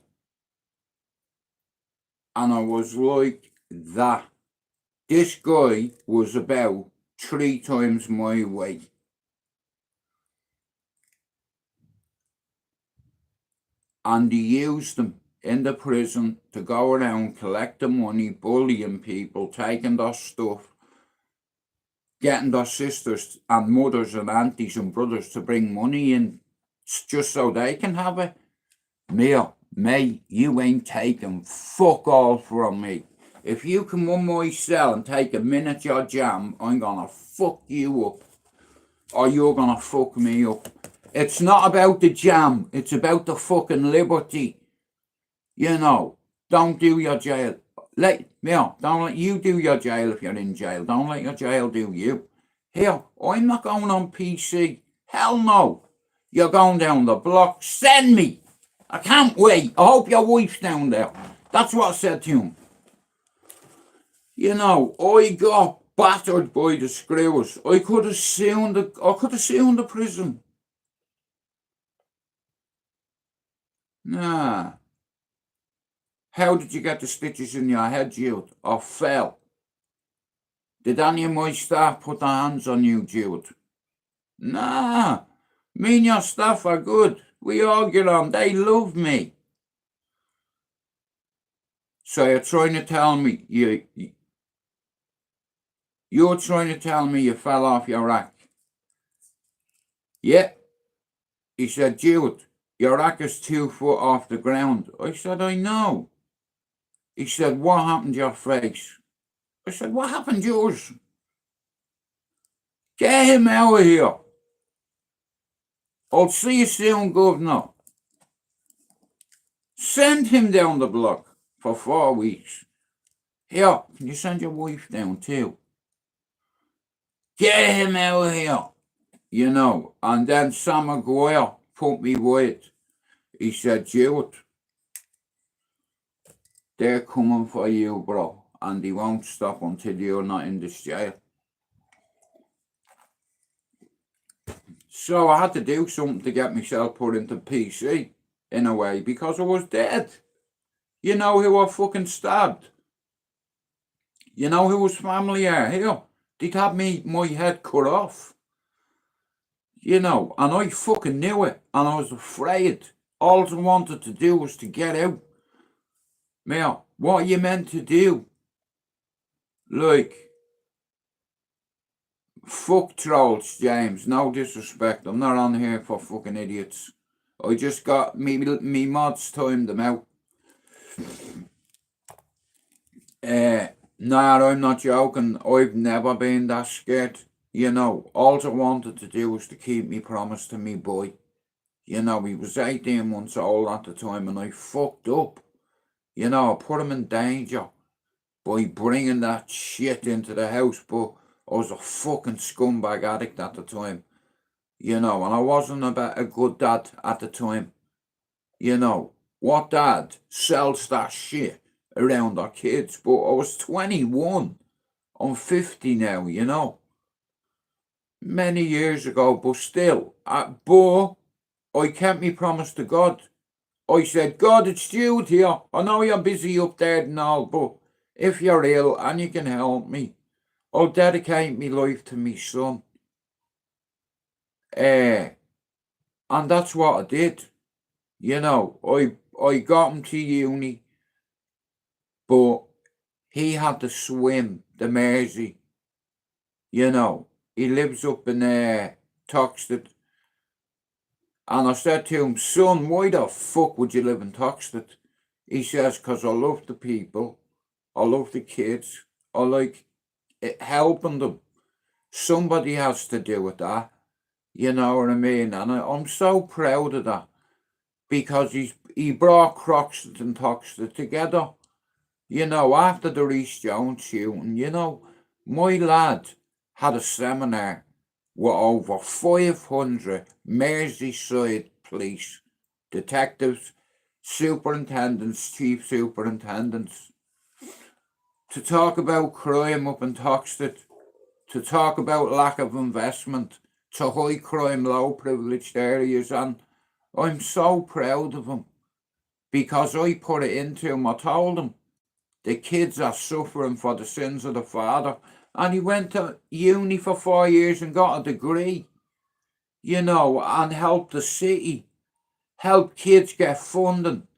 And I was like that. This guy was about 3 times my weight. And he used him in the prison to go around collecting money, bullying people, taking their stuff, getting their sisters and mothers and aunties and brothers to bring money in just so they can have it. Mate, you ain't taking fuck all from me. If you come on my cell and take a miniature jam, I'm gonna fuck you up. Or you're gonna fuck me up. It's not about the jam, it's about the fucking liberty. You know, don't do your jail. Don't let you do your jail if you're in jail. Don't let your jail do you. Here, I'm not going on PC. Hell no. You're going down the block. Send me. I can't wait. I hope your wife's down there. That's what I said to him. You know, I got battered by the screws. I could have sued the prison. Nah. How did you get the stitches in your head, Jude? Or fell? Did any of my staff put their hands on you, Jude? Nah. Me and your staff are good. We all get on. They love me. So you're trying to tell me you're trying to tell me you fell off your rack? Yeah. He said, Jude, your rack is 2 foot off the ground. I said, I know. He said, what happened to your face? I said, what happened to yours? Get him out of here. I'll see you soon, Governor. Send him down the block for 4 weeks. Here, can you send your wife down too? Get him out of here. You know, and then Sam McGuire put me with. He said, Jude, they're coming for you, bro, and they won't stop until you're not in this jail. So I had to do something to get myself put into PC, in a way, because I was dead. You know who I fucking stabbed? You know who his family are? Here, they'd have my head cut off. You know, and I fucking knew it, and I was afraid. All I wanted to do was to get out. Now, what are you meant to do? Like, fuck trolls, James. No disrespect. I'm not on here for fucking idiots. I just got me mods timed them out. Nah, I'm not joking. I've never been that scared. You know, all I wanted to do was to keep me promise to me boy. You know, he was 18 months old at the time and I fucked up. You know, I put him in danger by bringing that shit into the house, but I was a fucking scumbag addict at the time. You know, and I wasn't a good dad at the time. You know, what dad sells that shit around our kids? But I was 21. I'm 50 now, you know. Many years ago, but still. But I kept me promise to God. I said, God, it's Jude here. I know you're busy up there and all, but if you're ill and you can help me, I'll dedicate my life to me son. And that's what I did. You know, I got him to uni, but he had to swim the Mersey. You know, he lives up in Toxteth. And I said to him, son, why the fuck would you live in Toxteth? He says, because I love the people, I love the kids, I like helping them. Somebody has to do with that, you know what I mean? And I'm so proud of that, because he brought Croxteth and Toxteth together. You know, after the Reece Jones shooting, you know, my lad had a seminar with over 500 Merseyside police, detectives, superintendents, chief superintendents, to talk about crime up in Toxteth, to talk about lack of investment, to high crime, low privileged areas. And I'm so proud of him, because I put it into him. I told him the kids are suffering for the sins of the father. And he went to uni for 4 years and got a degree, you know, and helped the city, helped kids get funding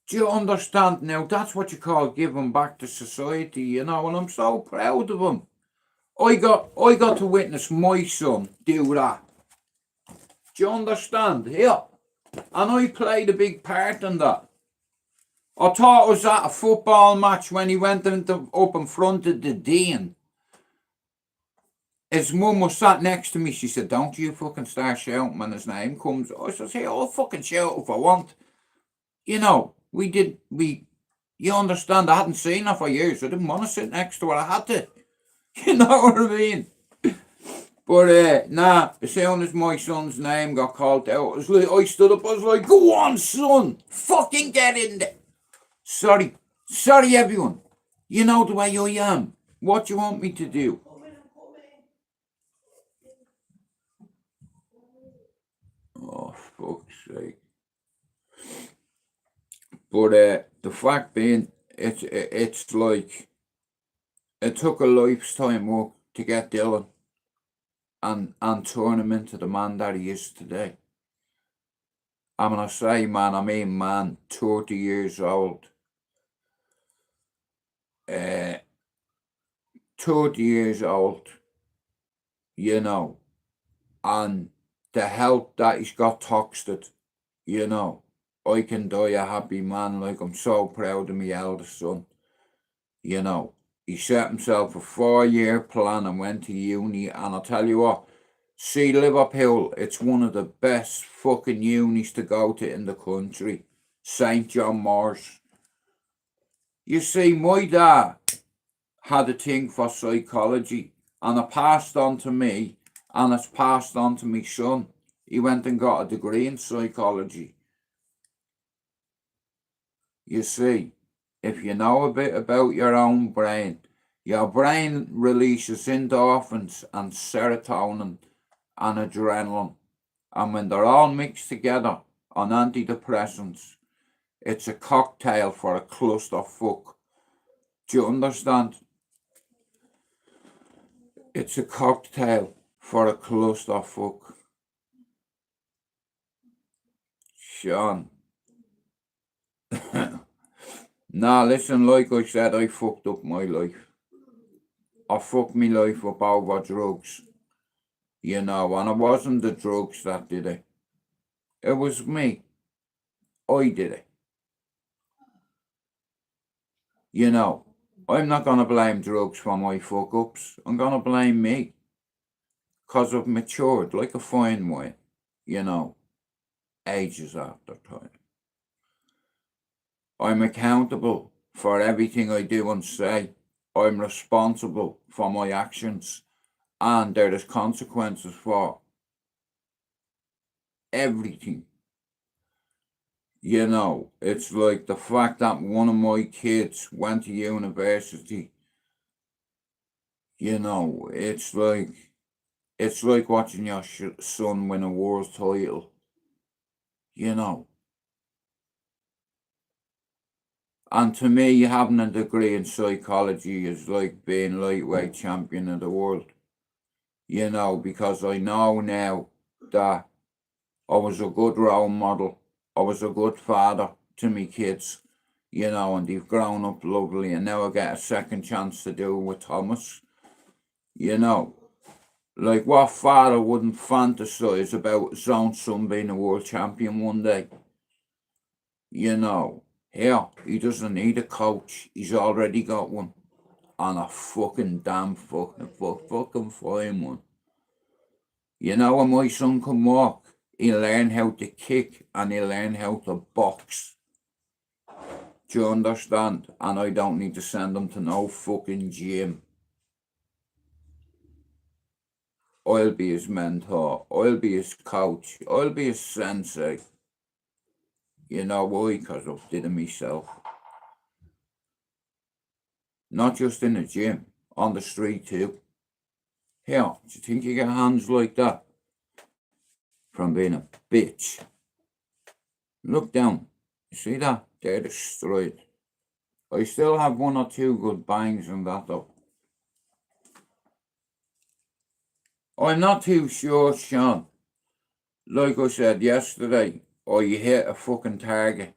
Do you understand now? That's what you call giving back to society, you know, and I'm so proud of him. I got to witness my son do that. Do you understand? Yeah. And I played a big part in that. I thought it was at a football match when he went up in front of the dean. His mum was sat next to me. She said, don't you fucking start shouting when his name comes. I said, hey, I'll fucking shout if I want. You know, you understand, I hadn't seen her for years. I didn't want to sit next to her. I had to. You know what I mean? But, nah, as soon as my son's name got called out, I stood up, I was like, go on, son, fucking get in there. Sorry, everyone. You know the way I am. What do you want me to do? Oh, fuck's sake. But the fact being, it's like, it took a lifetime work to get Dylan and turn him into the man that he is today. I'm gonna say man, I mean man, 30 years old. 30 years old, you know, and the health that he's got toxed, you know. I can die a happy man. Like, I'm so proud of my eldest son. You know, he set himself a 4-year plan and went to uni. And I'll tell you what, see Liverpool, it's one of the best fucking unis to go to in the country. St. John Moores. You see, my dad had a thing for psychology, and it passed on to me, and it's passed on to my son. He went and got a degree in psychology. You see, if you know a bit about your own brain, your brain releases endorphins and serotonin and adrenaline. And when they're all mixed together on antidepressants, it's a cocktail for a clusterfuck. Do you understand? It's a cocktail for a clusterfuck. Sean. Nah, listen, like I said, I fucked up my life. I fucked my life up over drugs. You know, and it wasn't the drugs that did it. It was me. I did it. You know, I'm not gonna blame drugs for my fuck ups. I'm gonna blame me. 'Cause I've matured like a fine wine. You know, ages after time. I'm accountable for everything I do and say. I'm responsible for my actions, and there is consequences for everything. You know, it's like the fact that one of my kids went to university. You know, it's like watching your son win a world title. You know. And to me, having a degree in psychology is like being lightweight champion of the world. You know, because I know now that I was a good role model. I was a good father to me kids, you know, and they've grown up lovely, and now I get a second chance to do it with Thomas. You know, like, what father wouldn't fantasize about his own son being a world champion one day? You know, here, he doesn't need a coach. He's already got one. And a fucking damn fucking fine one. You know, when my son can walk, he'll learn how to kick and he'll learn how to box. Do you understand? And I don't need to send him to no fucking gym. I'll be his mentor. I'll be his coach. I'll be his sensei. You know why? Because I've did it myself. Not just in the gym, on the street too. Here, do you think you get hands like that? From being a bitch. Look down. You see that? They're destroyed. I still have 1 or 2 good bangs in that though. I'm not too sure, Sean. Like I said yesterday, I hit a fucking target.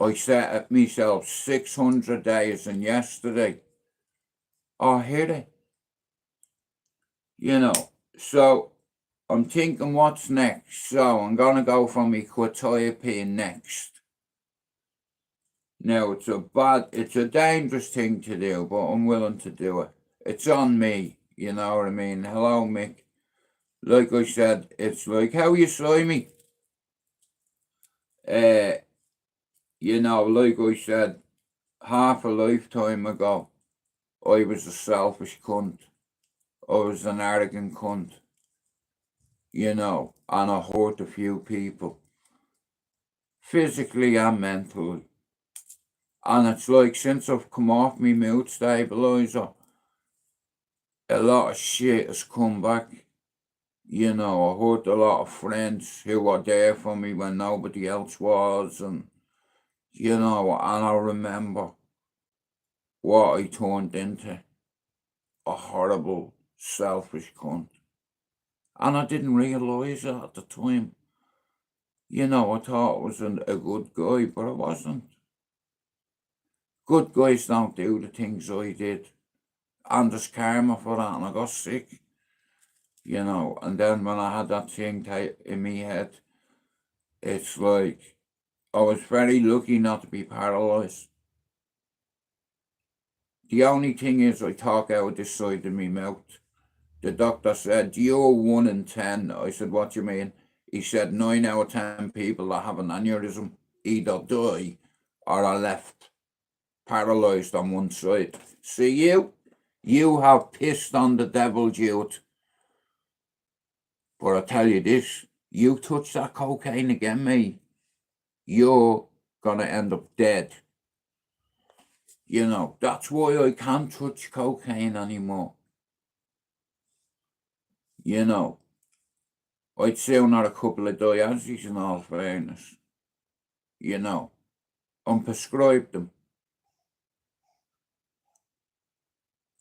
I set at myself 600 days and yesterday I hit it. You know, so I'm thinking what's next. So I'm gonna go for my quetiapine next. Now it's a dangerous thing to do, but I'm willing to do it. It's on me, you know what I mean? Hello, Mick. Like I said, it's like how you saw me. You know, like I said, half a lifetime ago, I was a selfish cunt. I was an arrogant cunt. You know, and I hurt a few people, physically and mentally. And it's like since I've come off my mood stabilizer, a lot of shit has come back. You know, I hurt a lot of friends who were there for me when nobody else was, and you know, and I remember what I turned into, a horrible, selfish cunt. And I didn't realise it at the time. You know, I thought I was a good guy, but I wasn't. Good guys don't do the things I did. And there's karma for that, and I got sick. You know, and then when I had that thing in my head, it's like, I was very lucky not to be paralysed. The only thing is I talk out this side of my mouth. The doctor said, you're 1 in 10. I said, what do you mean? He said, 9 out of 10 people that have an aneurysm either die or are left paralysed on one side. See you have pissed on the devil's youth. But I tell you this, you touch that cocaine again, mate, you're gonna end up dead. You know, that's why I can't touch cocaine anymore. You know, I'd soon had a couple of dialyses in all fairness. You know, I'm prescribed them.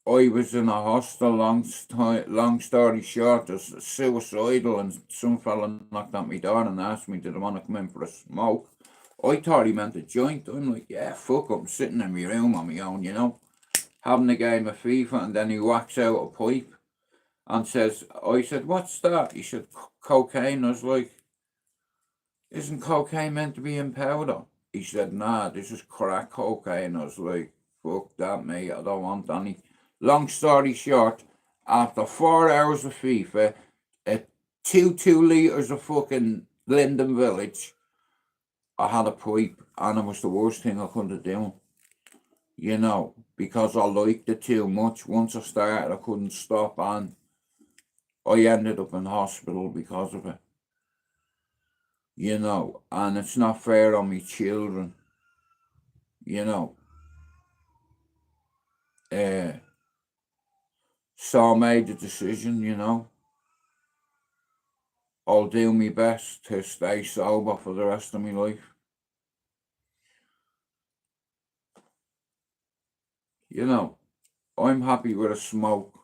I was in a hostel, long story short, suicidal, and some fella knocked at my door and asked me, did I want to come in for a smoke? I thought he meant a joint. I'm like, yeah, fuck, I'm sitting in my room on my own, you know, having a game of FIFA, and then he whacks out a pipe and says, I said, what's that? He said, cocaine. I was like, isn't cocaine meant to be in powder? He said, nah, this is crack cocaine. I was like, fuck that, mate, I don't want any. Long story short, after 4 hours of FIFA, 2 litres of fucking Linden Village, I had a pipe, and it was the worst thing I could have done. You know, because I liked it too much. Once I started, I couldn't stop, and I ended up in hospital because of it. You know, and it's not fair on me children. You know. So I made the decision, you know. I'll do my best to stay sober for the rest of my life. You know, I'm happy with a smoke.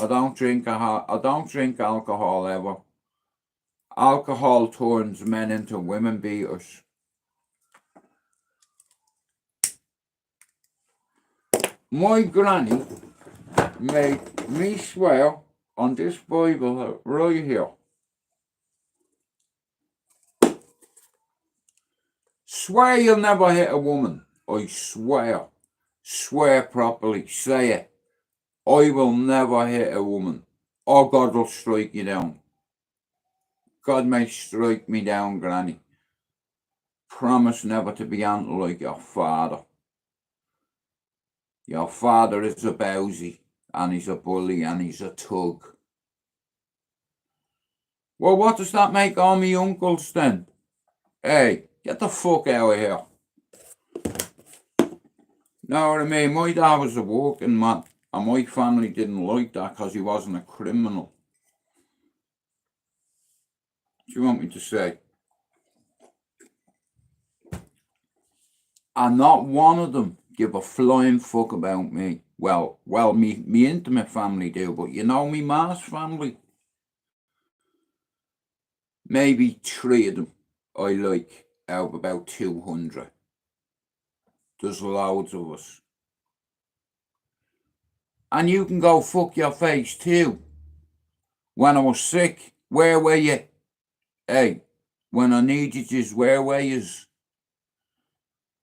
I don't drink alcohol ever. Alcohol turns men into women beaters. My granny made me swear on this Bible right here. Swear you'll never hit a woman. I swear. Swear properly. Say it. I will never hit a woman, or God will strike you down. God may strike me down, Granny. Promise never to be anti like your father. Your father is a bowsy, and he's a bully, and he's a tug. Well, what does that make all me uncles then? Hey, get the fuck out of here. Know what I mean? My dad was a working man, and my family didn't like that because he wasn't a criminal. What do you want me to say? And not one of them give a flying fuck about me. Well, me intimate family do, but you know me ma's family. Maybe 3 of them I like out of about 200. There's loads of us. And you can go fuck your face too. When I was sick, where were you? Hey, when I needed yous, where were yous?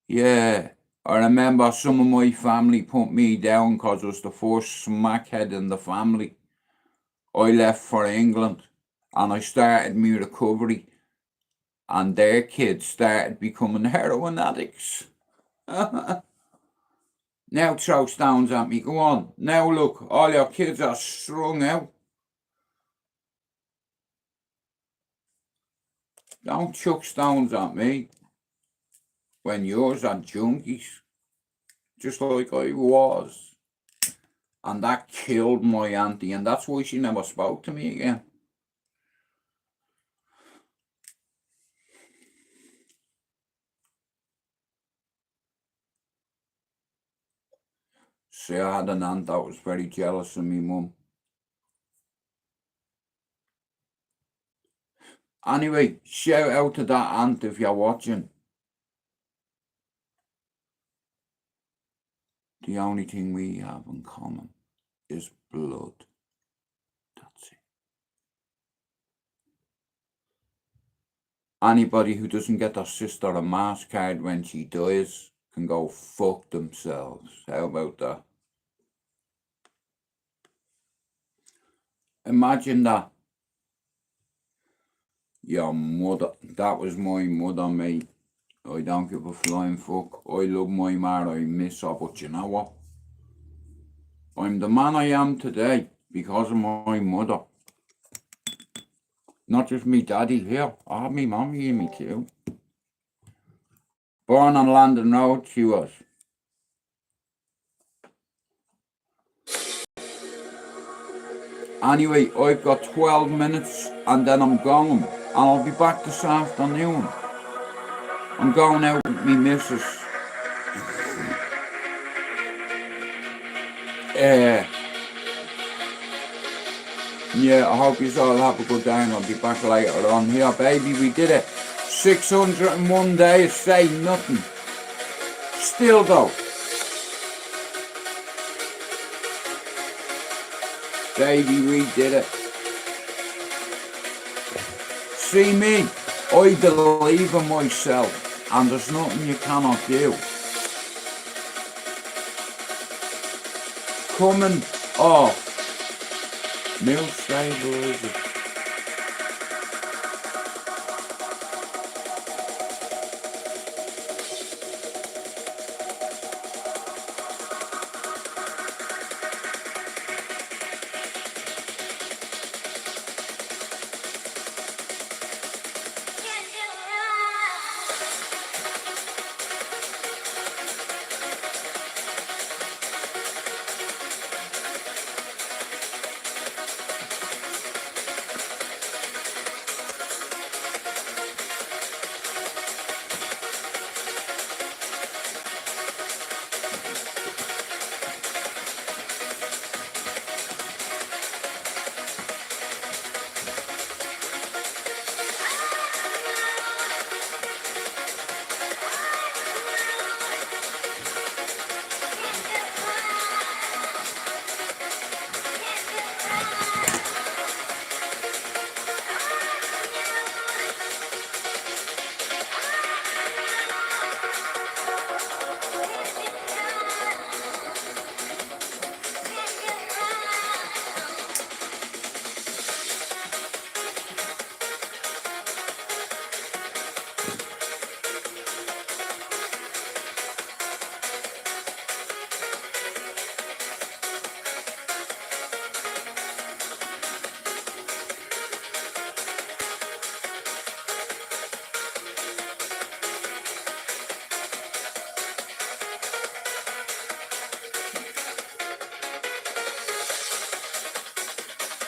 Yeah, I remember some of my family put me down because I was the first smackhead in the family. I left for England and I started my recovery, and their kids started becoming heroin addicts. Now throw stones at me, go on. Now look, all your kids are strung out. Don't chuck stones at me when yours are junkies, just like I was. And that killed my auntie, and that's why she never spoke to me again. See, I had an aunt that was very jealous of me mum. Anyway, shout out to that aunt if you're watching. The only thing we have in common is blood. That's it. Anybody who doesn't get their sister a MasterCard when she dies can go fuck themselves. How about that? Imagine that. Your mother, that was my mother, mate. I don't give a flying fuck. I love my ma, I miss her, but you know what? I'm the man I am today because of my mother. Not just me daddy here. I have me mommy in me too. Born on London Road, she was. Anyway, I've got 12 minutes and then I'm gone. And I'll be back this afternoon. I'm going out with me missus. Yeah, I hope you all have a good day and I'll be back later on. Here, baby, we did it. 601 days, say nothing. Still though. Baby, we did it. See me, I believe in myself and there's nothing you cannot do. Coming off milk stabilizer.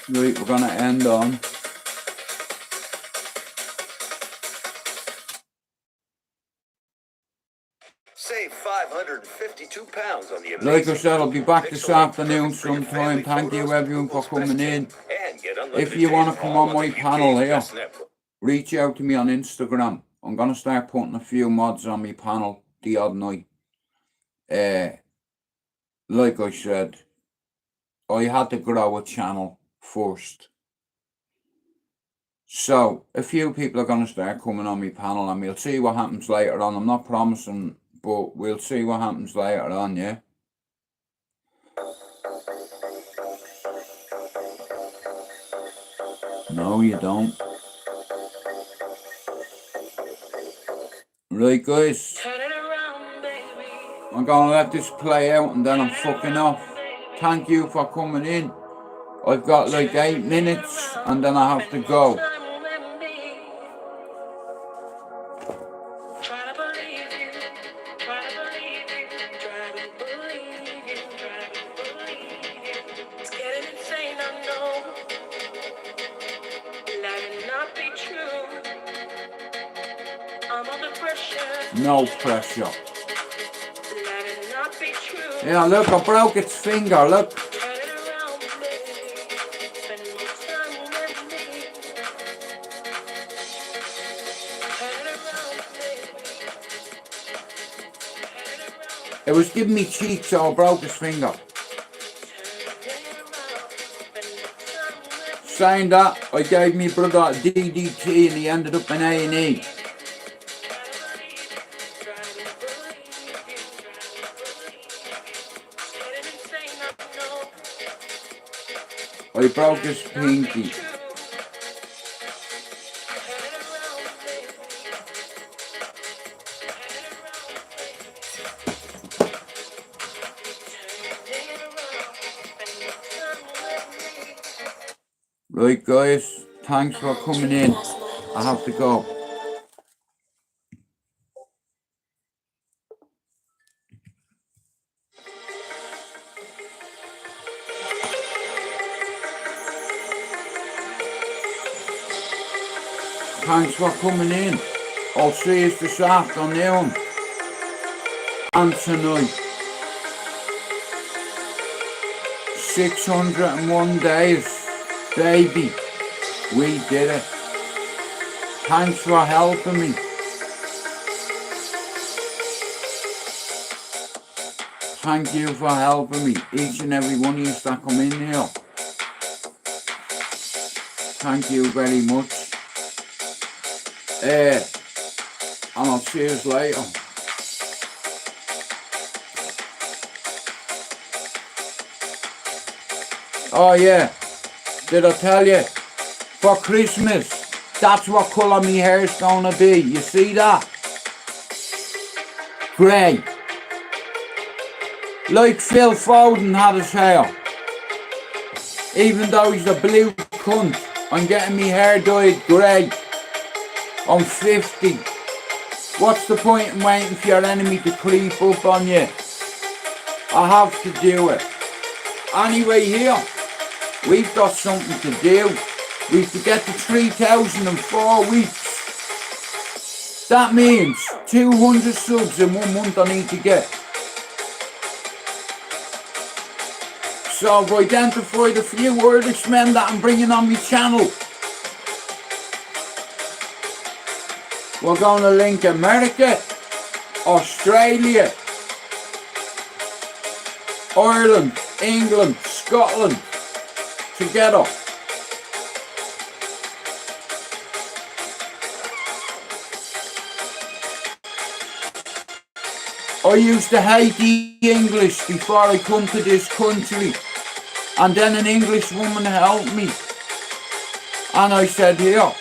Right, we're gonna end on Save 552 pounds on the like I said, I'll be back Mix this away afternoon perfect for your family sometime. Thank you photos everyone with for Google's coming best in. tip. And get If unlimited you want to data come all on my the panel UK's here, best network. reach out to me on Instagram. I'm gonna start putting a few mods on my panel the odd night. like I said, I had to grow a channel first. So a few people are going to start coming on my panel, and we'll see what happens later on. I'm not promising, but we'll see what happens later on, yeah? No, you don't. Right, guys. Turn it around, baby. I'm going to let this play out and then I'm fucking off. Thank you for coming in. I've got like 8 minutes and then I have to go. Try to believe you, try to believe you, try to believe you, try to believe you. It's getting insane, I know. Let it not be true. I'm under pressure. No pressure. Let it not be true. Yeah, look, I broke its finger, look. Turn it around, baby. Spend more time with me. Turn it around, baby. Turn it around. It was giving me cheeks, so I broke his finger. Saying that, I gave me brother DDT and he ended up in A&E. I broke his pinky. Right guys, thanks for coming in. I have to go. Thanks for coming in. I'll see you this afternoon and tonight. 601 days, baby. We did it. Thanks for helping me. Thank you for helping me, each and every one of you that come in here. Thank you very much. And I'll see you later. Oh yeah, did I tell you? For Christmas, that's what colour my hair is gonna be. You see that? Grey. Like Phil Foden had his hair. Even though he's a blue cunt, I'm getting my hair dyed grey. I'm 50. What's the point in waiting for your enemy to creep up on you? I have to do it. Anyway, here, we've got something to do. We've to get to 3,004 weeks. That means 200 subs in 1 month I need to get. So I've identified a few Irishmen that I'm bringing on my channel. We're going to link America, Australia, Ireland, England, Scotland together. I used to hate the English before I come to this country, and then an English woman helped me, and I said, here,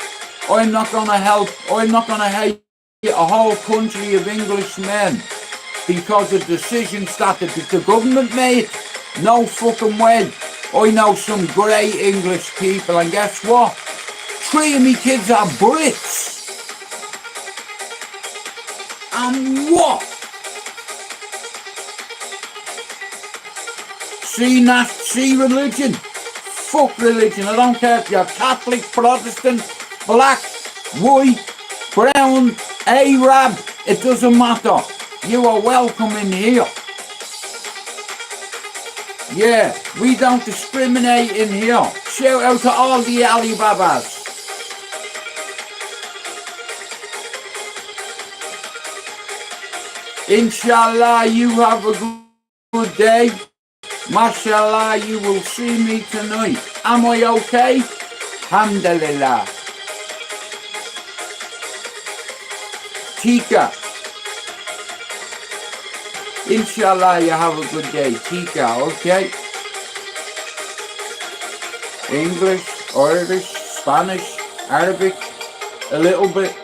I'm not going to hate a whole country of Englishmen because of decisions that the government made. No fucking way. I know some great English people, and guess what? 3 of me kids are Brits. And what? See religion? Fuck religion. I don't care if you're Catholic, Protestant, black, white, brown, Arab. It doesn't matter. You are welcome in here. Yeah, we don't discriminate in here. Shout out to all the Alibabas. Inshallah, you have a good day. Mashallah, you will see me tonight. Am I okay? Alhamdulillah. Tika. Inshallah, you have a good day. Tika, okay? English, Irish, Spanish, Arabic, a little bit.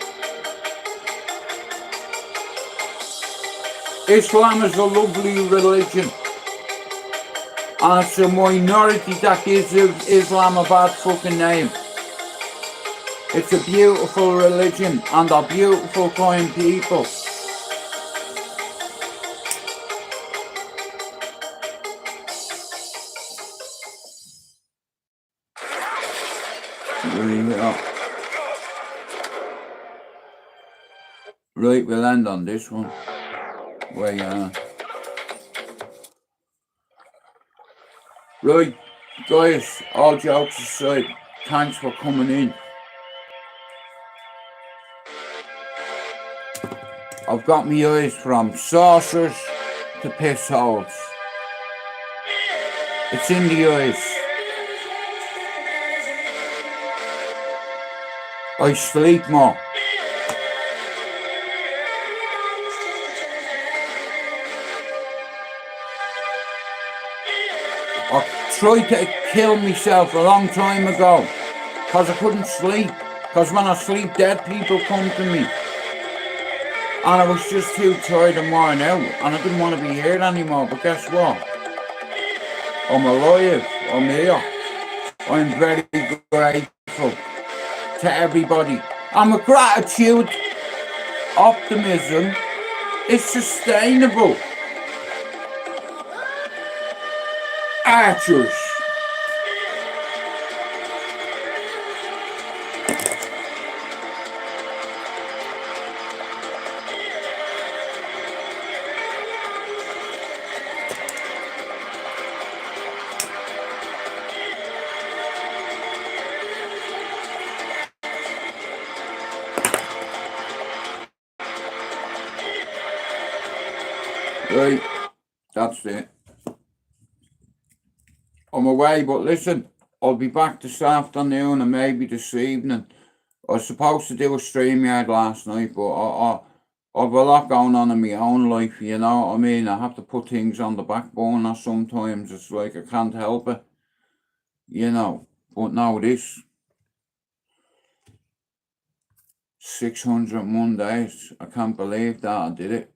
Islam is a lovely religion. And it's a minority that gives Islamabad fucking name. It's a beautiful religion and they're beautiful kind people. Right, we'll end on this one. Right, guys, all jokes aside, thanks for coming in. I've got my eyes from saucers to piss holes. It's in the eyes. I sleep more. I tried to kill myself a long time ago because I couldn't sleep. Because when I sleep, dead people come to me. And I was just too tired and worn out. And I didn't want to be here anymore. But guess what? I'm alive. I'm here. I'm very grateful to everybody. And with gratitude, optimism is sustainable. Archers. Right, that's it. I'm away, but listen, I'll be back this afternoon and maybe this evening. I was supposed to do a StreamYard last night, but I've a lot going on in my own life, you know what I mean? I have to put things on the back burner sometimes. It's like I can't help it, you know. But now this 600 Mondays, I can't believe that I did it.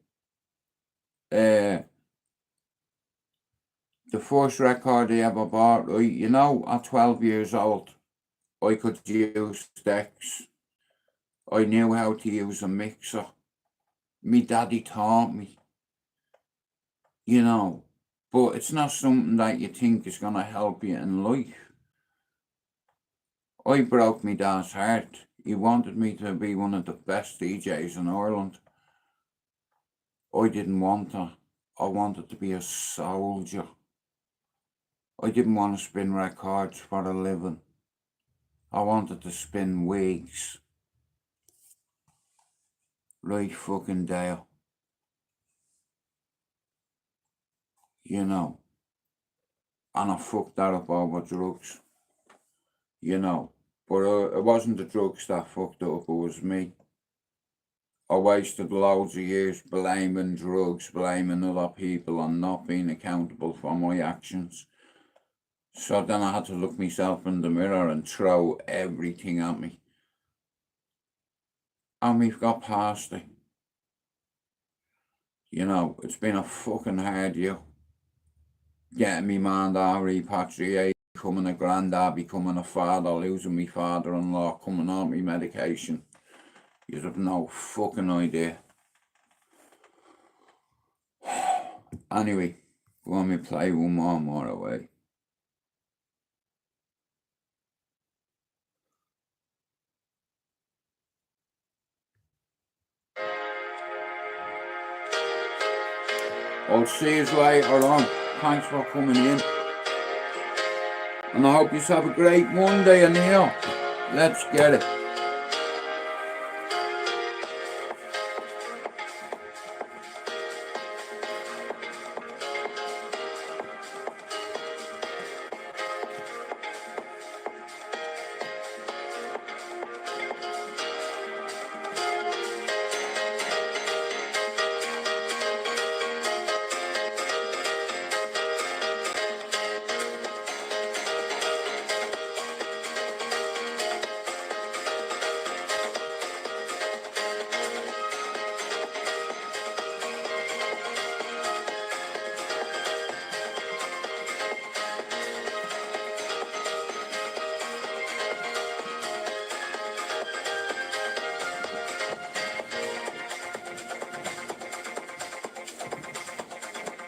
The first record I ever bought, right, you know, at 12 years old, I could use decks. I knew how to use a mixer. Me daddy taught me, you know, but it's not something that you think is going to help you in life. I broke my dad's heart. He wanted me to be one of the best DJs in Ireland. I didn't want that. I wanted to be a soldier. I didn't want to spin records for a living. I wanted to spin wigs. Right fucking Dale. You know. And I fucked that up over drugs. You know. But it wasn't the drugs that fucked it up, it was me. I wasted loads of years blaming drugs, blaming other people and not being accountable for my actions. So then I had to look myself in the mirror and throw everything at me. And we've got past it. You know, it's been a fucking hard year. Getting me man down, repatriated, becoming a granddad, becoming a father, losing me father-in-law, coming on me medication. You have no fucking idea. Anyway, want me to play one more away? I'll see you later on. Thanks for coming in. And I hope you have a great Monday in here. Let's get it.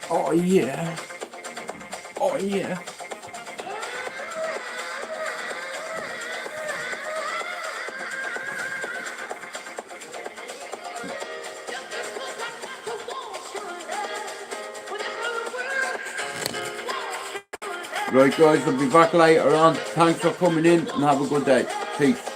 Oh yeah. Oh yeah. Right guys, I'll be back later on. Thanks for coming in and have a good day. Peace.